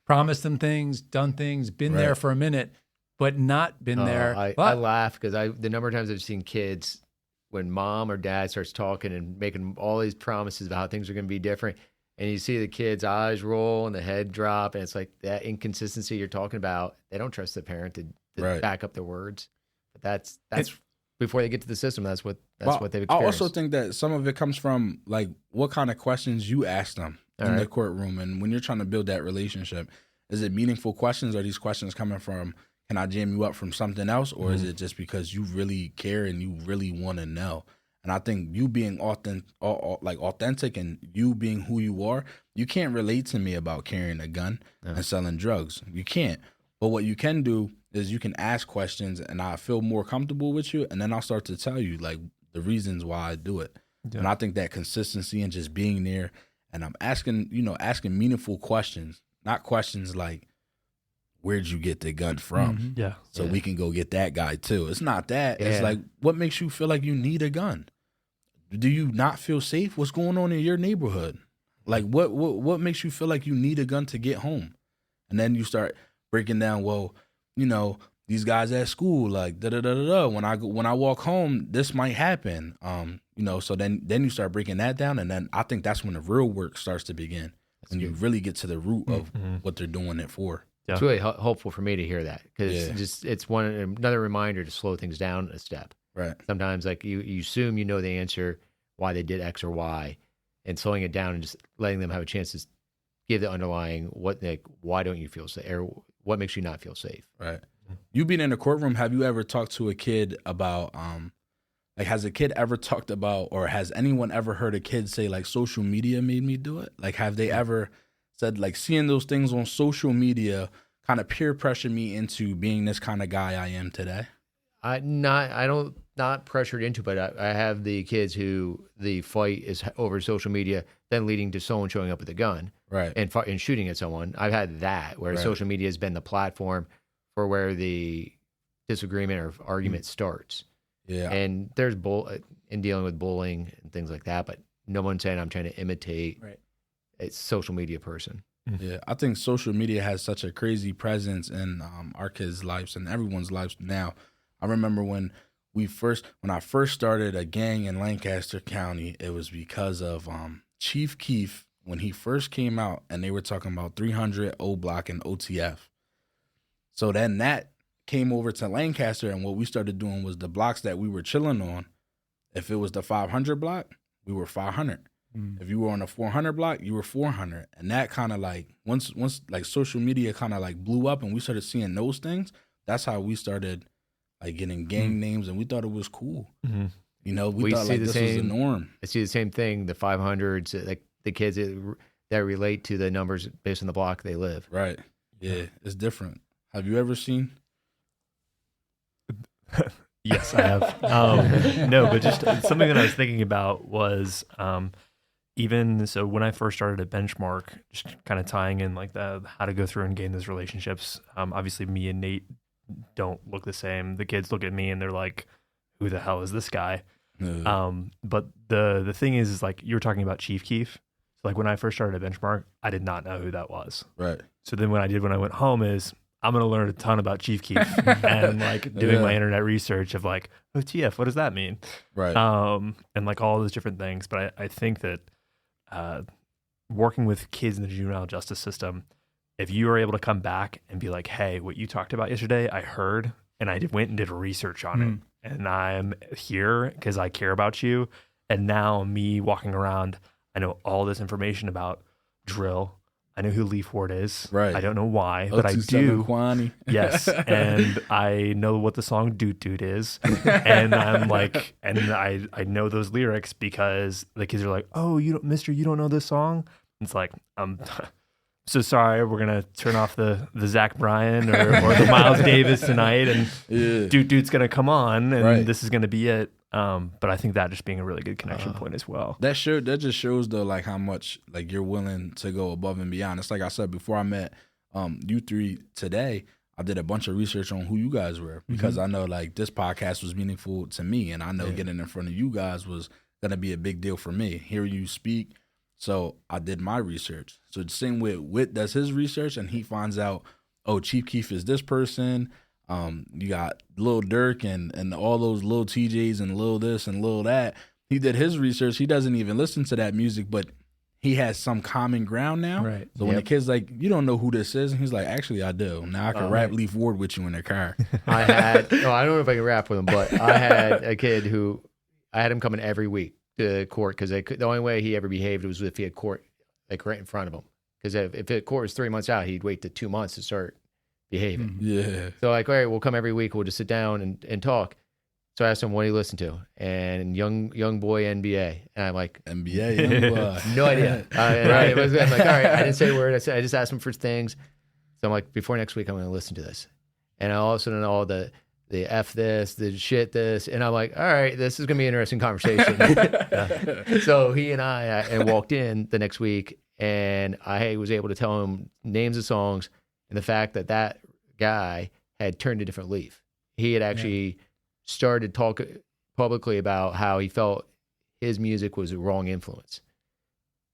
promised them things, done things, been there for a minute, but not been there. I laugh because the number of times I've seen kids when mom or dad starts talking and making all these promises about how things are going to be different, and you see the kid's eyes roll and the head drop, and it's that inconsistency you're talking about. They don't trust the parent to back up their words. But that's before they get to the system. That's what they've experienced. I also think that some of it comes from what kind of questions you ask them in the courtroom, and when you're trying to build that relationship, is it meaningful questions? Are these questions coming from, can I jam you up from something else, or is it just because you really care and you really want to know? And I think you being authentic and you being who you are, you can't relate to me about carrying a gun and selling drugs. You can't. But what you can do is you can ask questions, and I feel more comfortable with you, and then I'll start to tell you the reasons why I do it. Yeah. And I think that consistency and just being there, and I'm asking meaningful questions, not questions like, where'd you get the gun from? Mm-hmm. Yeah. So we can go get that guy too. It's not that. Yeah. It's what makes you feel like you need a gun? Do you not feel safe? What's going on in your neighborhood? What makes you feel like you need a gun to get home? And then you start breaking down, these guys at school, when I walk home, this might happen. So then you start breaking that down, and then I think that's when the real work starts to begin. When you really get to the root of what they're doing it for. Yeah. It's really helpful for me to hear that, because it's another reminder to slow things down a step. Right. Sometimes you assume you know the answer, why they did X or Y, and slowing it down and just letting them have a chance to give the underlying why don't you feel safe, or what makes you not feel safe. Right. You being in a courtroom, have you ever talked to a kid about has a kid ever talked about, or has anyone ever heard a kid say social media made me do it? Have they ever said seeing those things on social media kind of peer pressure me into being this kind of guy I am today? Not pressured into, but I have the kids who the fight is over social media, then leading to someone showing up with a gun, Right. and shooting at someone. I've had that where social media has been the platform for where the disagreement or argument starts. Yeah. And there's in dealing with bullying and things like that, but no one's saying I'm trying to imitate a social media person. Yeah, I think social media has such a crazy presence in our kids' lives and everyone's lives now. I remember when I first started a gang in Lancaster County, it was because of Chief Keef when he first came out, and they were talking about 300 O Block and OTF. So then that came over to Lancaster, and what we started doing was the blocks that we were chilling on. If it was the 500 block, we were 500. If you were on a 400 block, you were 400. And that kind of like, once like social media kind of like blew up and we started seeing those things, that's how we started like getting gang names, and we thought it was cool. You know, we thought like this was the norm. I see the same thing, the 500s, like the kids that relate to the numbers based on the block they live. Right. Yeah, it's different. Have you ever seen? Yes, I have. No, but just something that I was thinking about was even so when I first started at Benchmark, just kind of tying in like how to go through and gain those relationships. Obviously, me and Nate don't look the same. The kids look at me and they're like, "Who the hell is this guy?" But the thing is like you were talking about Chief Keef. So like when I first started at Benchmark, I did not know who that was. Right. So then when I went home is I'm going to learn a ton about Chief Keef and like doing my internet research of like, OTF, what does that mean? Right. And like all those different things. But I think that working with kids in the juvenile justice system, if you are able to come back and be like, hey, what you talked about yesterday, I heard, and I went and did research on it. And I'm here because I care about you. And now me walking around, I know all this information about drill. I know who Leaf Ward is. Right. I don't know why, but I do. Yes. And I know what the song Doot Doot is. And I'm like, and I know those lyrics because the kids are like, oh, you don't know this song? It's like, so sorry, we're going to turn off the Zach Bryan or the Miles Davis tonight, and Doot Doot's going to come on, and this is going to be it. But I think that just being a really good connection point as well. That just shows though, like how much like you're willing to go above and beyond. It's like I said before I met you three today, I did a bunch of research on who you guys were because I know like this podcast was meaningful to me, and I know getting in front of you guys was gonna be a big deal for me. Hearing you speak, so I did my research. So the same with Whit does his research, and he finds out, oh, Chief Keef is this person. You got Lil Durk and all those Lil TJs and Lil this and Lil that. He did his research. He doesn't even listen to that music, but he has some common ground now. Right. So when the kid's like, you don't know who this is, and he's like, actually, I do. Now I can rap Leaf Ward with you in the car. I don't know if I can rap with him, but I had a kid who I had him coming every week to court because the only way he ever behaved was if he had court like right in front of him. Because if the court was 3 months out, he'd wait to 2 months to start behaving. Yeah. So like, all right, we'll come every week. We'll just sit down and talk. So I asked him what he listened to, and young boy NBA, and I'm like, NBA, young boy. No idea. I'm like, all right, I didn't say a word. I just asked him for things. So I'm like, before next week, I'm going to listen to this, and I all of a sudden all the F this, the shit this, and I'm like, all right, this is going to be an interesting conversation. So he and I walked in the next week, and I was able to tell him names of songs. And the fact that guy had turned a different leaf. He had actually started talking publicly about how he felt his music was a wrong influence.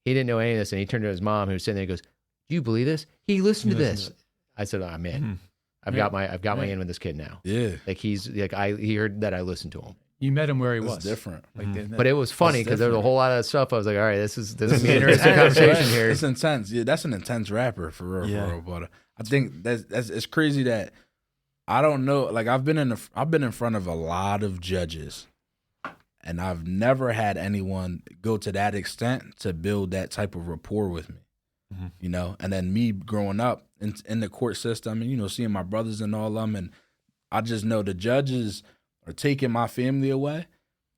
He didn't know any of this, and he turned to his mom, who was sitting there and goes, do you believe this? He listened to this. I said, I'm in. I've got my in with this kid now. Yeah. Like he heard that I listened to him. You met him where he was. Different. But it was funny because there was a whole lot of stuff. I was like, all right, this is going to be an interesting conversation here. It's intense. Yeah, that's an intense rapper for real. But I think that's it's crazy that I don't know. Like I've been in front of a lot of judges, and I've never had anyone go to that extent to build that type of rapport with me. You know, and then me growing up in the court system, and seeing my brothers and all of them, and I just know the judges are taking my family away.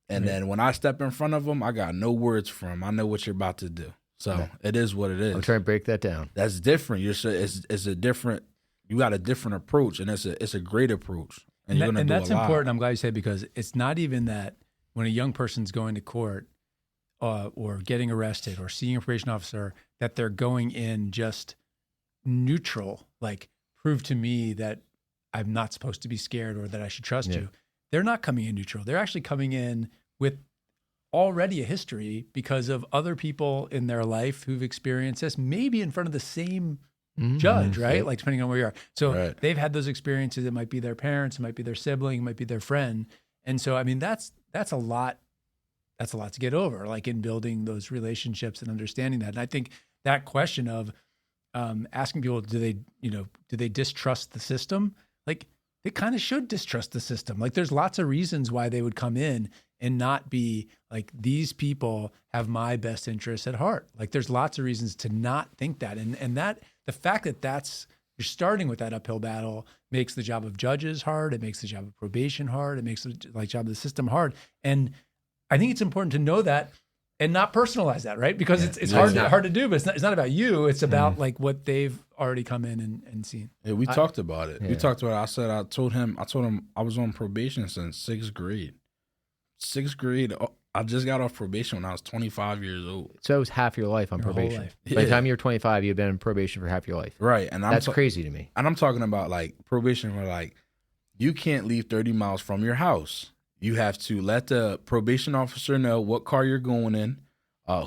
And then when I step in front of them, I got no words for them. I know what you're about to do. So it is what it is. I'm trying to break that down. That's different. It's a different you got a different approach, and it's a great approach. And you're going to do that's a lot. important. I'm glad you said, because it's not even that when a young person's going to court or getting arrested or seeing a probation officer, that they're going in just neutral, like prove to me that I'm not supposed to be scared or that I should trust you. They're not coming in neutral. They're actually coming in with already a history because of other people in their life who've experienced this, maybe in front of the same judge, right? Like depending on where you are. So they've had those experiences. It might be their parents, it might be their sibling, it might be their friend. And so, I mean, that's a lot. That's a lot to get over, like in building those relationships and understanding that. And I think that question of asking people, do they distrust the system? Like they kind of should distrust the system. Like there's lots of reasons why they would come in and not be like, these people have my best interests at heart. Like there's lots of reasons to not think that. And that the fact that you're starting with that uphill battle makes the job of judges hard. It makes the job of probation hard. It makes the job of the system hard. And I think it's important to know that and not personalize that, right? Because it's hard to do, but it's not about you. It's about like what they've already come in and seen. Yeah, we talked about it. We talked about it. I told him I was on probation since 6th grade. 6th grade, I just got off probation when I was 25 years old. So it was half your life on probation. Life. By the time you're 25, you've been on probation for half your life. Right. And that's crazy to me. And I'm talking about like probation where like you can't leave 30 miles from your house. You have to let the probation officer know what car you're going in,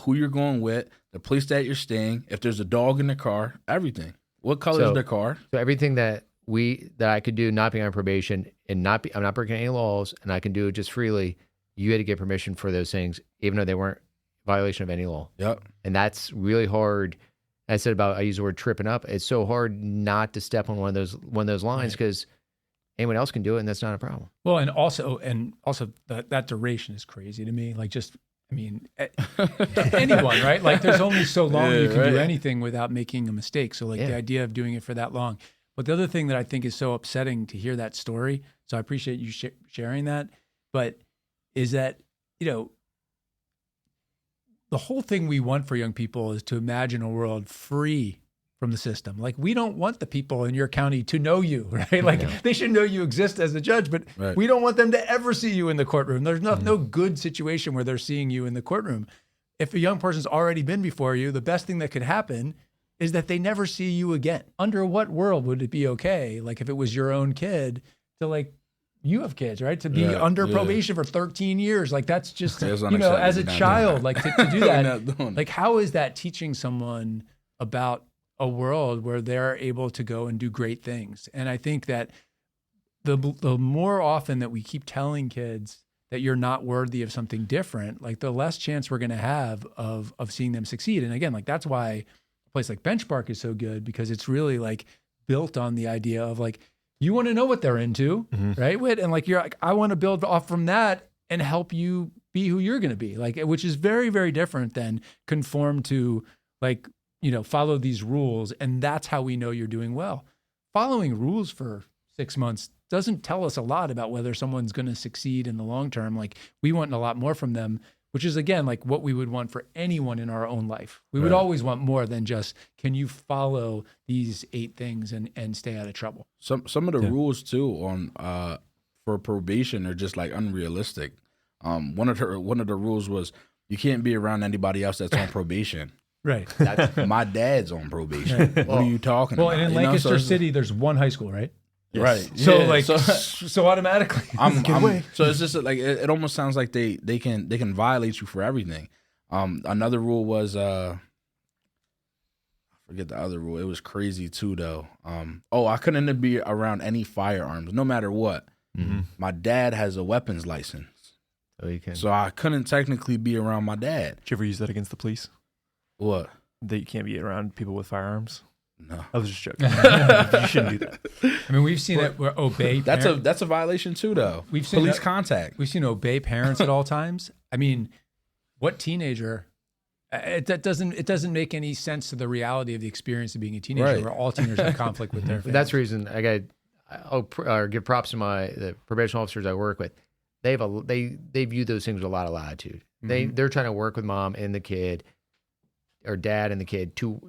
who you're going with, the place that you're staying, if there's a dog in the car, everything. What color is the car? So everything that I could do not being on probation and I'm not breaking any laws and I can do it just freely, you had to get permission for those things, even though they weren't violation of any law. Yep. And that's really hard. I said I use the word tripping up. It's so hard not to step on one of those lines because anyone else can do it, and that's not a problem. Well, and also that duration is crazy to me. Like just, I mean, anyone, right? Like there's only so long you can do anything without making a mistake. So like the idea of doing it for that long. But the other thing that I think is so upsetting to hear that story, so I appreciate you sharing that, but is that, the whole thing we want for young people is to imagine a world free from the system. Like we don't want the people in your county to know you, right? Like they should know you exist as a judge, but we don't want them to ever see you in the courtroom. There's no good situation where they're seeing you in the courtroom. If a young person's already been before you, the best thing that could happen is that they never see you again. Under what world would it be okay? Like if it was your own kid to like, you have kids, right? To be under probation for 13 years. Like that's just, as a child, like to do that. Like how is that teaching someone about a world where they're able to go and do great things? And I think that the more often that we keep telling kids that you're not worthy of something different, like the less chance we're going to have of seeing them succeed. And again, like that's why a place like Benchmark is so good, because it's really like built on the idea of like, you want to know what they're into, right? And like, you're like, I want to build off from that and help you be who you're going to be, like, which is very, very different than conform to like, follow these rules. And that's how we know you're doing well. Following rules for 6 months doesn't tell us a lot about whether someone's going to succeed in the long term. Like we want a lot more from them, which is again, like what we would want for anyone in our own life. We would always want more than just, can you follow these 8 things and stay out of trouble? Some of the rules too on for probation are just like unrealistic. One of the rules was you can't be around anybody else that's on probation. Right. My dad's on probation. What are you talking about? Well, and in Lancaster City, there's one high school, right? Yes. Right. So so automatically, so it's just like it almost sounds like they can violate you for everything. Another rule was I forget the other rule. It was crazy too though. I couldn't be around any firearms, no matter what. My dad has a weapons license, so I couldn't technically be around my dad. Did you ever use that against the police? What? That you can't be around people with firearms? No, I was just joking. You shouldn't do that. I mean, we've seen it where obey. That's a violation too, though. We've seen police contact. We've seen obey parents at all times. I mean, what teenager? It doesn't make any sense to the reality of the experience of being a teenager, where all teenagers have conflict with their families. That's the reason I'll give props to the probation officers I work with. They view those things with a lot of latitude. They're trying to work with mom and the kid, or dad and the kid, to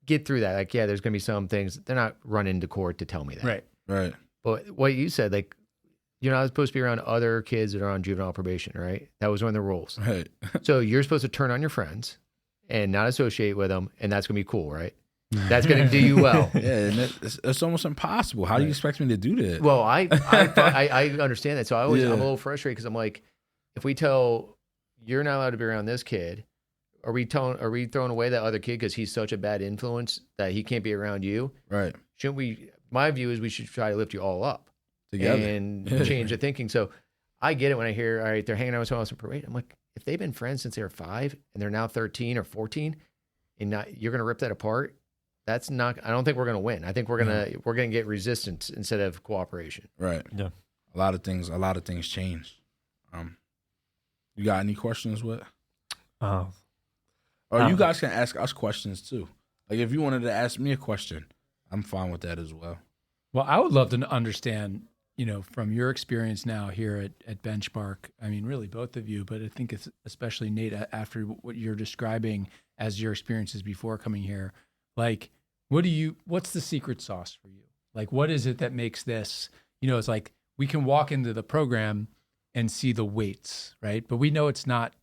get through that. Like, yeah, there's going to be some things they're not running to court to tell me that. Right. Right. But what you said, like, you're not supposed to be around other kids that are on juvenile probation, right? That was one of the rules. Right. So you're supposed to turn on your friends and not associate with them, and that's going to be cool, right? That's going to do you well. Yeah, and it's almost impossible. How do you expect me to do that? Well, I understand that. So I'm a little frustrated because I'm like, if we tell you're not allowed to be around this kid, are we throwing away that other kid because he's such a bad influence that he can't be around you? Right. Shouldn't we? My view is we should try to lift you all up Together and change the thinking. So I get it when I hear, all right, they're hanging out with someone else in parade. I'm like, if they've been friends since they were 5 and they're now 13 or 14, and you're going to rip that apart. That's not. I don't think we're going to win. I think we're gonna get resistance instead of cooperation. Right. Yeah. A lot of things change. You got any questions with? Or you guys can ask us questions too. Like if you wanted to ask me a question, I'm fine with that as well. Well, I would love to understand, from your experience now here at Benchmark, I mean, really both of you, but I think it's especially Nate, after what you're describing as your experiences before coming here, like, what's the secret sauce for you? Like, what is it that makes this, it's like we can walk into the program and see the weights, right? But we know it's not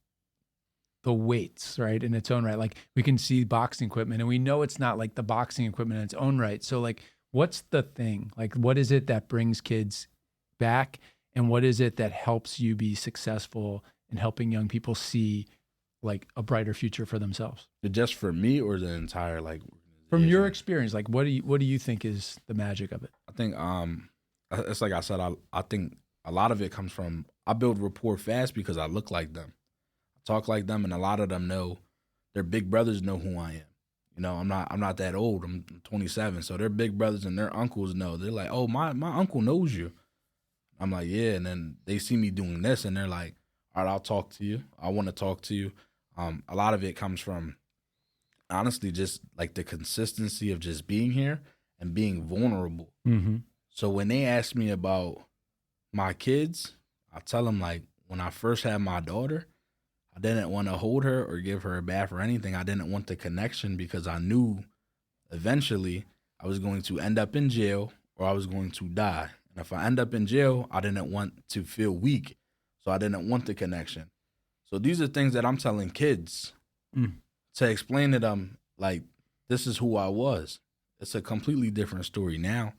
the weights, right, in its own right. Like we can see boxing equipment and we know it's not like the boxing equipment in its own right. So like, what's the thing? Like, what is it that brings kids back? And what is it that helps you be successful in helping young people see like a brighter future for themselves? Just for me or the entire from your experience, like what do you think is the magic of it? I think it's like I said, I think a lot of it comes from I build rapport fast because I look like them. I talk like them, and a lot of them know their big brothers know who I am. I'm not that old. I'm 27. So their big brothers and their uncles know. They're like, "Oh, my uncle knows you." I'm like, "Yeah." And then they see me doing this and they're like, "All right, I'll talk to you. I want to talk to you." A lot of it comes from honestly just like the consistency of just being here and being vulnerable. Mm-hmm. So when they ask me about my kids, I tell them like when I first had my daughter, I didn't want to hold her or give her a bath or anything. I didn't want the connection because I knew eventually I was going to end up in jail or I was going to die. And if I end up in jail, I didn't want to feel weak. So I didn't want the connection. So these are things that I'm telling kids to explain to them, like, this is who I was. It's a completely different story now,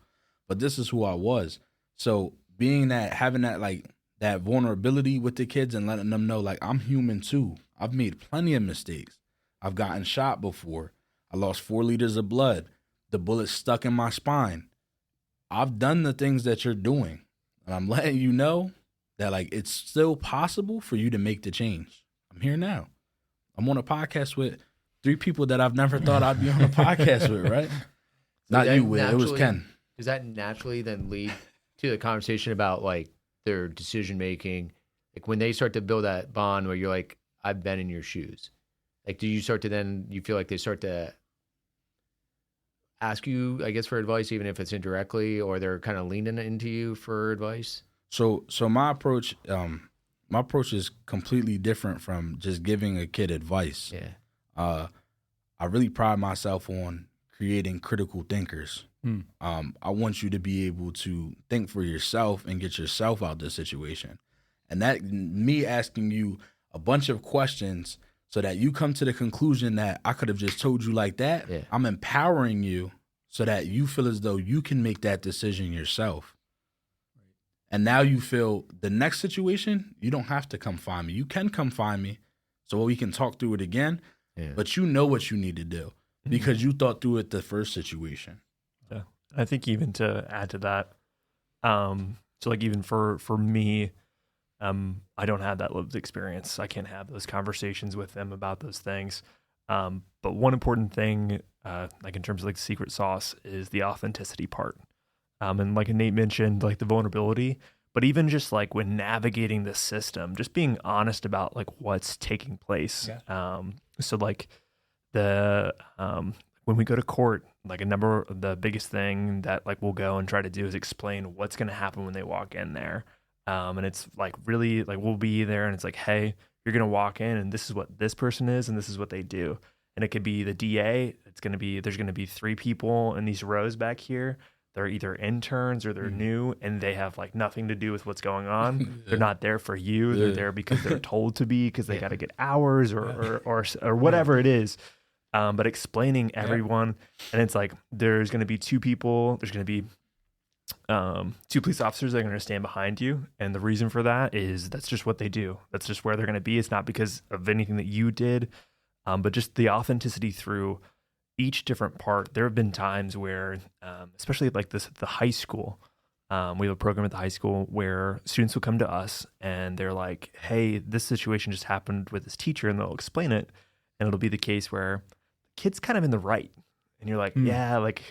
but this is who I was. So being that, having that, like, that vulnerability with the kids and letting them know, like, I'm human too. I've made plenty of mistakes. I've gotten shot before. I lost 4 liters of blood. The bullet stuck in my spine. I've done the things that you're doing. And I'm letting you know that, like, it's still possible for you to make the change. I'm here now. I'm on a podcast with 3 people that I've never thought I'd be on a podcast with, right? Not you, Will. It was Ken. Does that naturally then lead to the conversation about, like, their decision making, like when they start to build that bond where you're like, I've been in your shoes, like do you start to then you feel like they start to ask you, I guess, for advice, even if it's indirectly, or they're kind of leaning into you for advice? So my approach is completely different from just giving a kid advice. Yeah. I really pride myself on creating critical thinkers. I want you to be able to think for yourself and get yourself out of the situation. And that me asking you a bunch of questions so that you come to the conclusion that I could have just told you like that. Yeah. I'm empowering you so that you feel as though you can make that decision yourself. And now you feel the next situation, you don't have to come find me. You can come find me so we can talk through it again. Yeah. But you know what you need to do because you thought through it the first situation. Yeah. I think even to add to that, so like even for me, I don't have that lived experience. I can't have those conversations with them about those things. But one important thing, like in terms of like the secret sauce, is the authenticity part. And like Nate mentioned, like the vulnerability, but even just like when navigating the system, just being honest about like what's taking place. Yeah. So like when we go to court, like the biggest thing that like we'll go and try to do is explain what's going to happen when they walk in there. And it's like really like we'll be there and it's like, hey, you're going to walk in and this is what this person is and this is what they do. and it could be the DA. There's going to be 3 people in these rows back here. They're either interns or they're new, and they have like nothing to do with what's going on. They're not there for you. They're there because they're told to be, because they got to get hours or whatever it is. But explaining everyone, and it's like there's going to be 2 people. There's going to be 2 police officers that are going to stand behind you, and the reason for that is that's just what they do. That's just where they're going to be. It's not because of anything that you did, but just the authenticity through each different part. There have been times where, especially like the high school, we have a program at the high school where students will come to us and they're like, hey, this situation just happened with this teacher, and they'll explain it, and it'll be the case where the kid's kind of in the right, and you're like, yeah, like,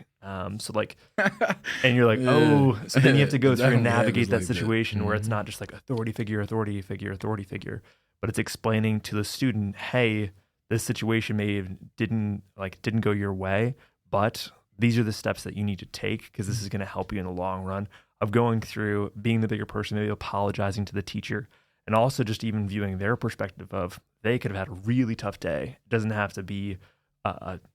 so like, and you're like, oh, so then you have to go through and navigate that situation where it's not just like authority figure, but it's explaining to the student, hey, this situation didn't go your way, but these are the steps that you need to take, because this is going to help you in the long run of going through, being the bigger person, maybe apologizing to the teacher, and also just even viewing their perspective of they could have had a really tough day. It doesn't have to be,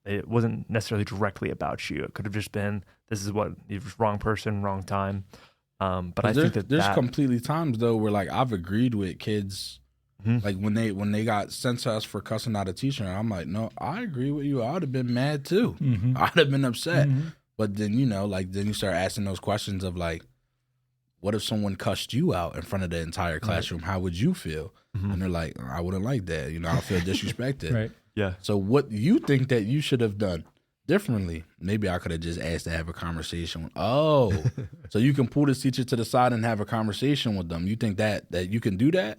it wasn't necessarily directly about you. It could have just been, this is what, you're wrong person, wrong time. But I think there's completely times though where like I've agreed with kids. Like when they got sent to us for cussing out a teacher, and I'm like, no, I agree with you. I would have been mad too. I'd have been upset. But then, then you start asking those questions of like, what if someone cussed you out in front of the entire classroom? How would you feel? And they're like, I wouldn't like that. I feel disrespected. Right. Yeah. So what you think that you should have done differently? Maybe I could have just asked to have a conversation. Oh, so you can pull this teacher to the side and have a conversation with them. You think that you can do that?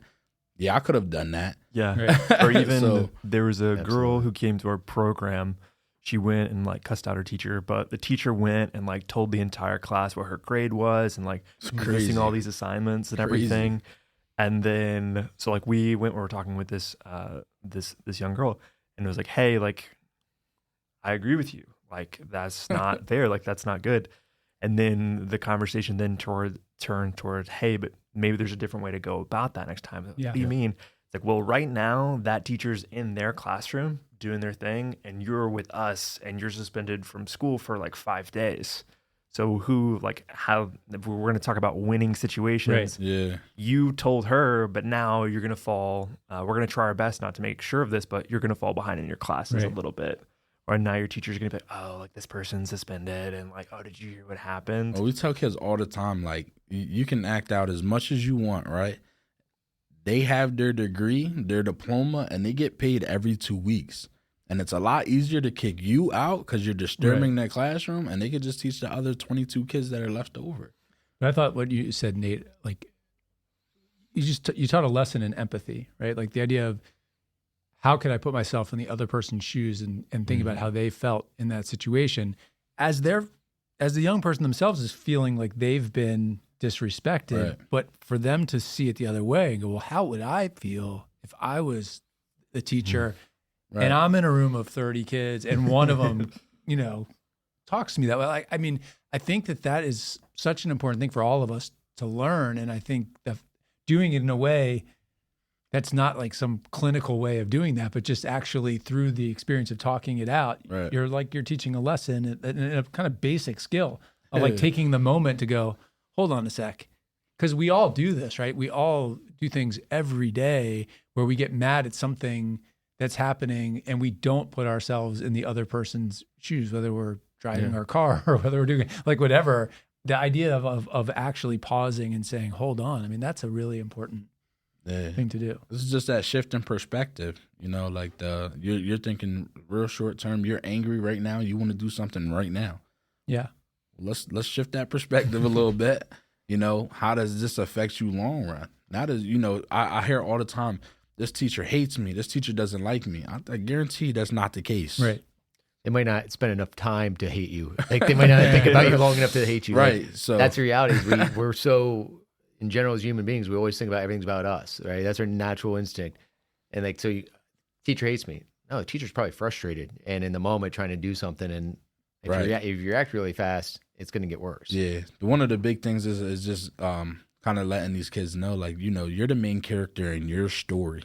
Yeah, I could have done that. Yeah. Right. Or even there was a girl who came to our program. She went and like cussed out her teacher, but the teacher went and like told the entire class what her grade was and like missing all these assignments and everything. And then so like we were talking with this young girl, and it was like, hey, like I agree with you. Like that's not fair. Like that's not good. And then the conversation then turned toward, hey, but maybe there's a different way to go about that next time. Yeah. What do you mean? It's like, well, right now that teacher's in their classroom doing their thing, and you're with us, and you're suspended from school for like 5 days. So if we're going to talk about winning situations, you told her, but now you're going to fall. We're going to try our best not to make sure of this, but you're going to fall behind in your classes a little bit. Or now your teacher's going to be like, oh, like this person's suspended, and like, oh, did you hear what happened? Well, we tell kids all the time, like, you can act out as much as you want, right? They have their degree, their diploma, and they get paid every 2 weeks. And it's a lot easier to kick you out because you're disturbing their classroom, and they could just teach the other 22 kids that are left over. But I thought what you said, Nate, like, you taught a lesson in empathy, right? Like the idea of, how could I put myself in the other person's shoes and think about how they felt in that situation as the young person themselves is feeling like they've been disrespected, but for them to see it the other way and go, well, how would I feel if I was the teacher and I'm in a room of 30 kids and one of them, talks to me that way? I mean, I think that is such an important thing for all of us to learn. And I think that doing it in a way that's not like some clinical way of doing that, but just actually through the experience of talking it out, you're teaching a lesson and a kind of basic skill of like taking the moment to go, hold on a sec. Because we all do this, right? We all do things every day where we get mad at something that's happening and we don't put ourselves in the other person's shoes, whether we're driving our car or whether we're doing like whatever. The idea of actually pausing and saying, hold on. I mean, that's a really important thing to do. This is just that shift in perspective, like you're thinking real short term. You're angry right now. You want to do something right now. Yeah. Let's shift that perspective a little bit. How does this affect you long run? Now that I hear all the time, this teacher hates me. This teacher doesn't like me. I guarantee that's not the case. Right. They might not spend enough time to hate you. Like they might not think about you long enough to hate you. Right. Like, so that's the reality. We're so, in general, as human beings, we always think about everything's about us, right? That's our natural instinct. And like, teacher hates me. No, the teacher's probably frustrated and in the moment trying to do something. And if you react really fast, it's going to get worse. Yeah. One of the big things is just kind of letting these kids know, like, you're the main character in your story.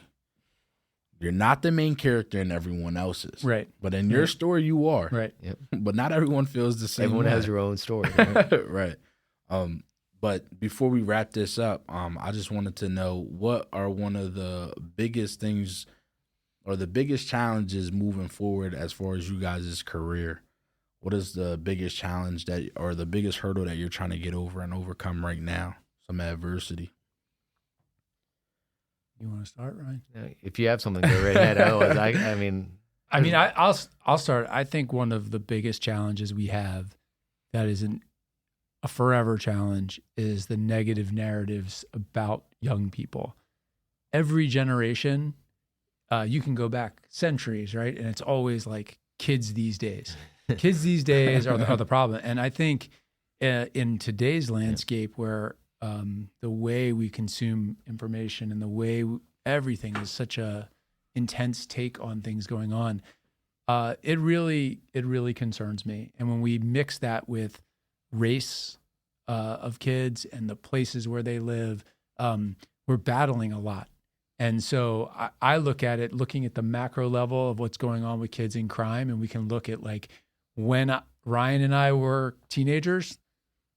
You're not the main character in everyone else's. Right. But in your story, you are. Right. Yep. But not everyone feels the same Everyone way. has their own story. Right? Right. But before we wrap this up, I just wanted to know, what are one of the biggest things or the biggest challenges moving forward as far as you guys' career? What is the biggest challenge or the biggest hurdle that you're trying to get over and overcome right now? Some adversity. You want to start, Ryan? If you have something, go right ahead. Otherwise, I mean, I'll start. I think one of the biggest challenges we have that isn't a forever challenge is the negative narratives about young people. Every generation, you can go back centuries, right? And it's always like kids these days. Kids these days are the problem. And I think in today's landscape where the way we consume information and the way everything is such a intense take on things going on, it really concerns me. And when we mix that with race of kids and the places where they live, we're battling a lot. And so I look at it, looking at the macro level of what's going on with kids in crime, and we can look at like when Ryan and I were teenagers,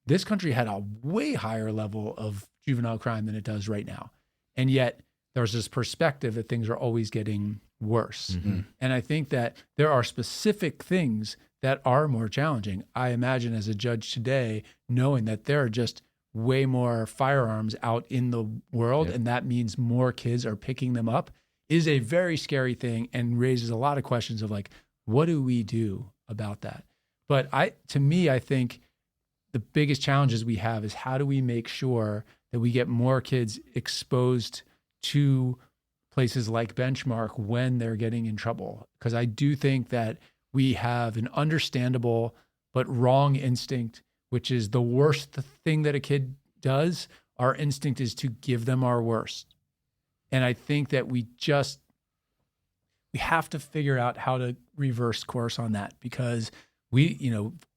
this country had a way higher level of juvenile crime than it does right now. And yet there's this perspective that things are always getting worse. Mm-hmm. And I think that there are specific things that are more challenging. I imagine as a judge today, knowing that there are just way more firearms out in the world, and that means more kids are picking them up, is a very scary thing and raises a lot of questions of like, what do we do about that? But to me, I think the biggest challenges we have is how do we make sure that we get more kids exposed to places like Benchmark when they're getting in trouble? Because I do think that we have an understandable but wrong instinct, which is the worst thing that a kid does. Our instinct is to give them our worst. And I think that we have to figure out how to reverse course on that, because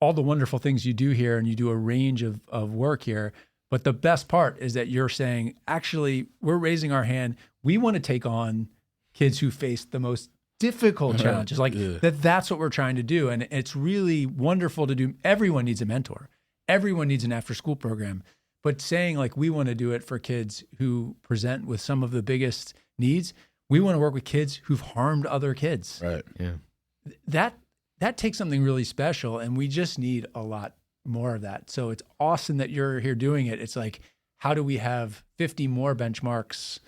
all the wonderful things you do here, and you do a range of work here, but the best part is that you're saying, actually, we're raising our hand. We want to take on kids who face the most difficult challenges. That's what we're trying to do. And it's really wonderful to do. Everyone needs a mentor. Everyone needs an after-school program. But saying like we want to do it for kids who present with some of the biggest needs, we want to work with kids who've harmed other kids. Right. Yeah. That takes something really special, and we just need a lot more of that. So it's awesome that you're here doing it. It's like, how do we have 50 more benchmarks,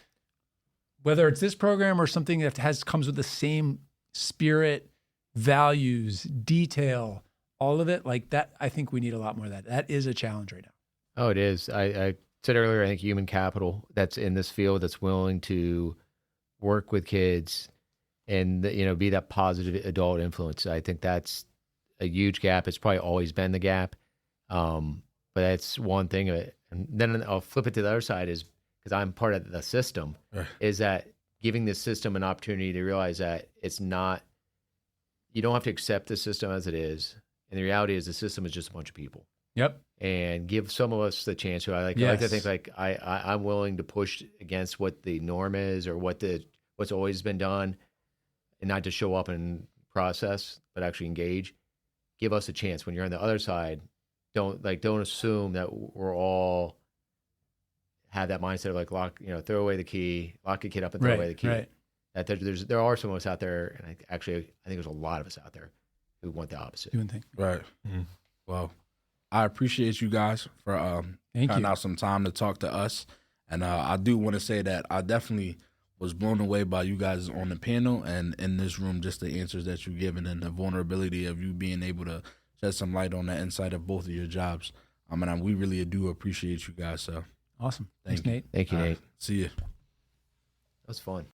whether it's this program or something that comes with the same spirit, values, detail, all of it like that? I think we need a lot more of that. That is a challenge right now. Oh, it is. I said earlier, I think human capital that's in this field that's willing to work with kids and be that positive adult influence. I think that's a huge gap. It's probably always been the gap, but that's one thing of it. And then I'll flip it to the other side, is because I'm part of the system, is that giving the system an opportunity to realize that it's not, you don't have to accept the system as it is. And the reality is the system is just a bunch of people. Yep. And give some of us the chance. I like to think like I'm willing to push against what the norm is or what's always been done, and not just show up and process, but actually engage. Give us a chance. When you're on the other side, don't assume that we're all have that mindset of like throw away the key, lock a kid up and throw away the key. Right. That there are some of us out there, and I think there's a lot of us out there who want the opposite. Doing things. Right. Mm-hmm. Well, I appreciate you guys for cutting out some time to talk to us. And I do want to say that I definitely was blown away by you guys on the panel and in this room, just the answers that you've given and the vulnerability of you being able to shed some light on the inside of both of your jobs. And we really do appreciate you guys. So awesome. Thanks, Nate. Thank you, Nate. See you. That was fun.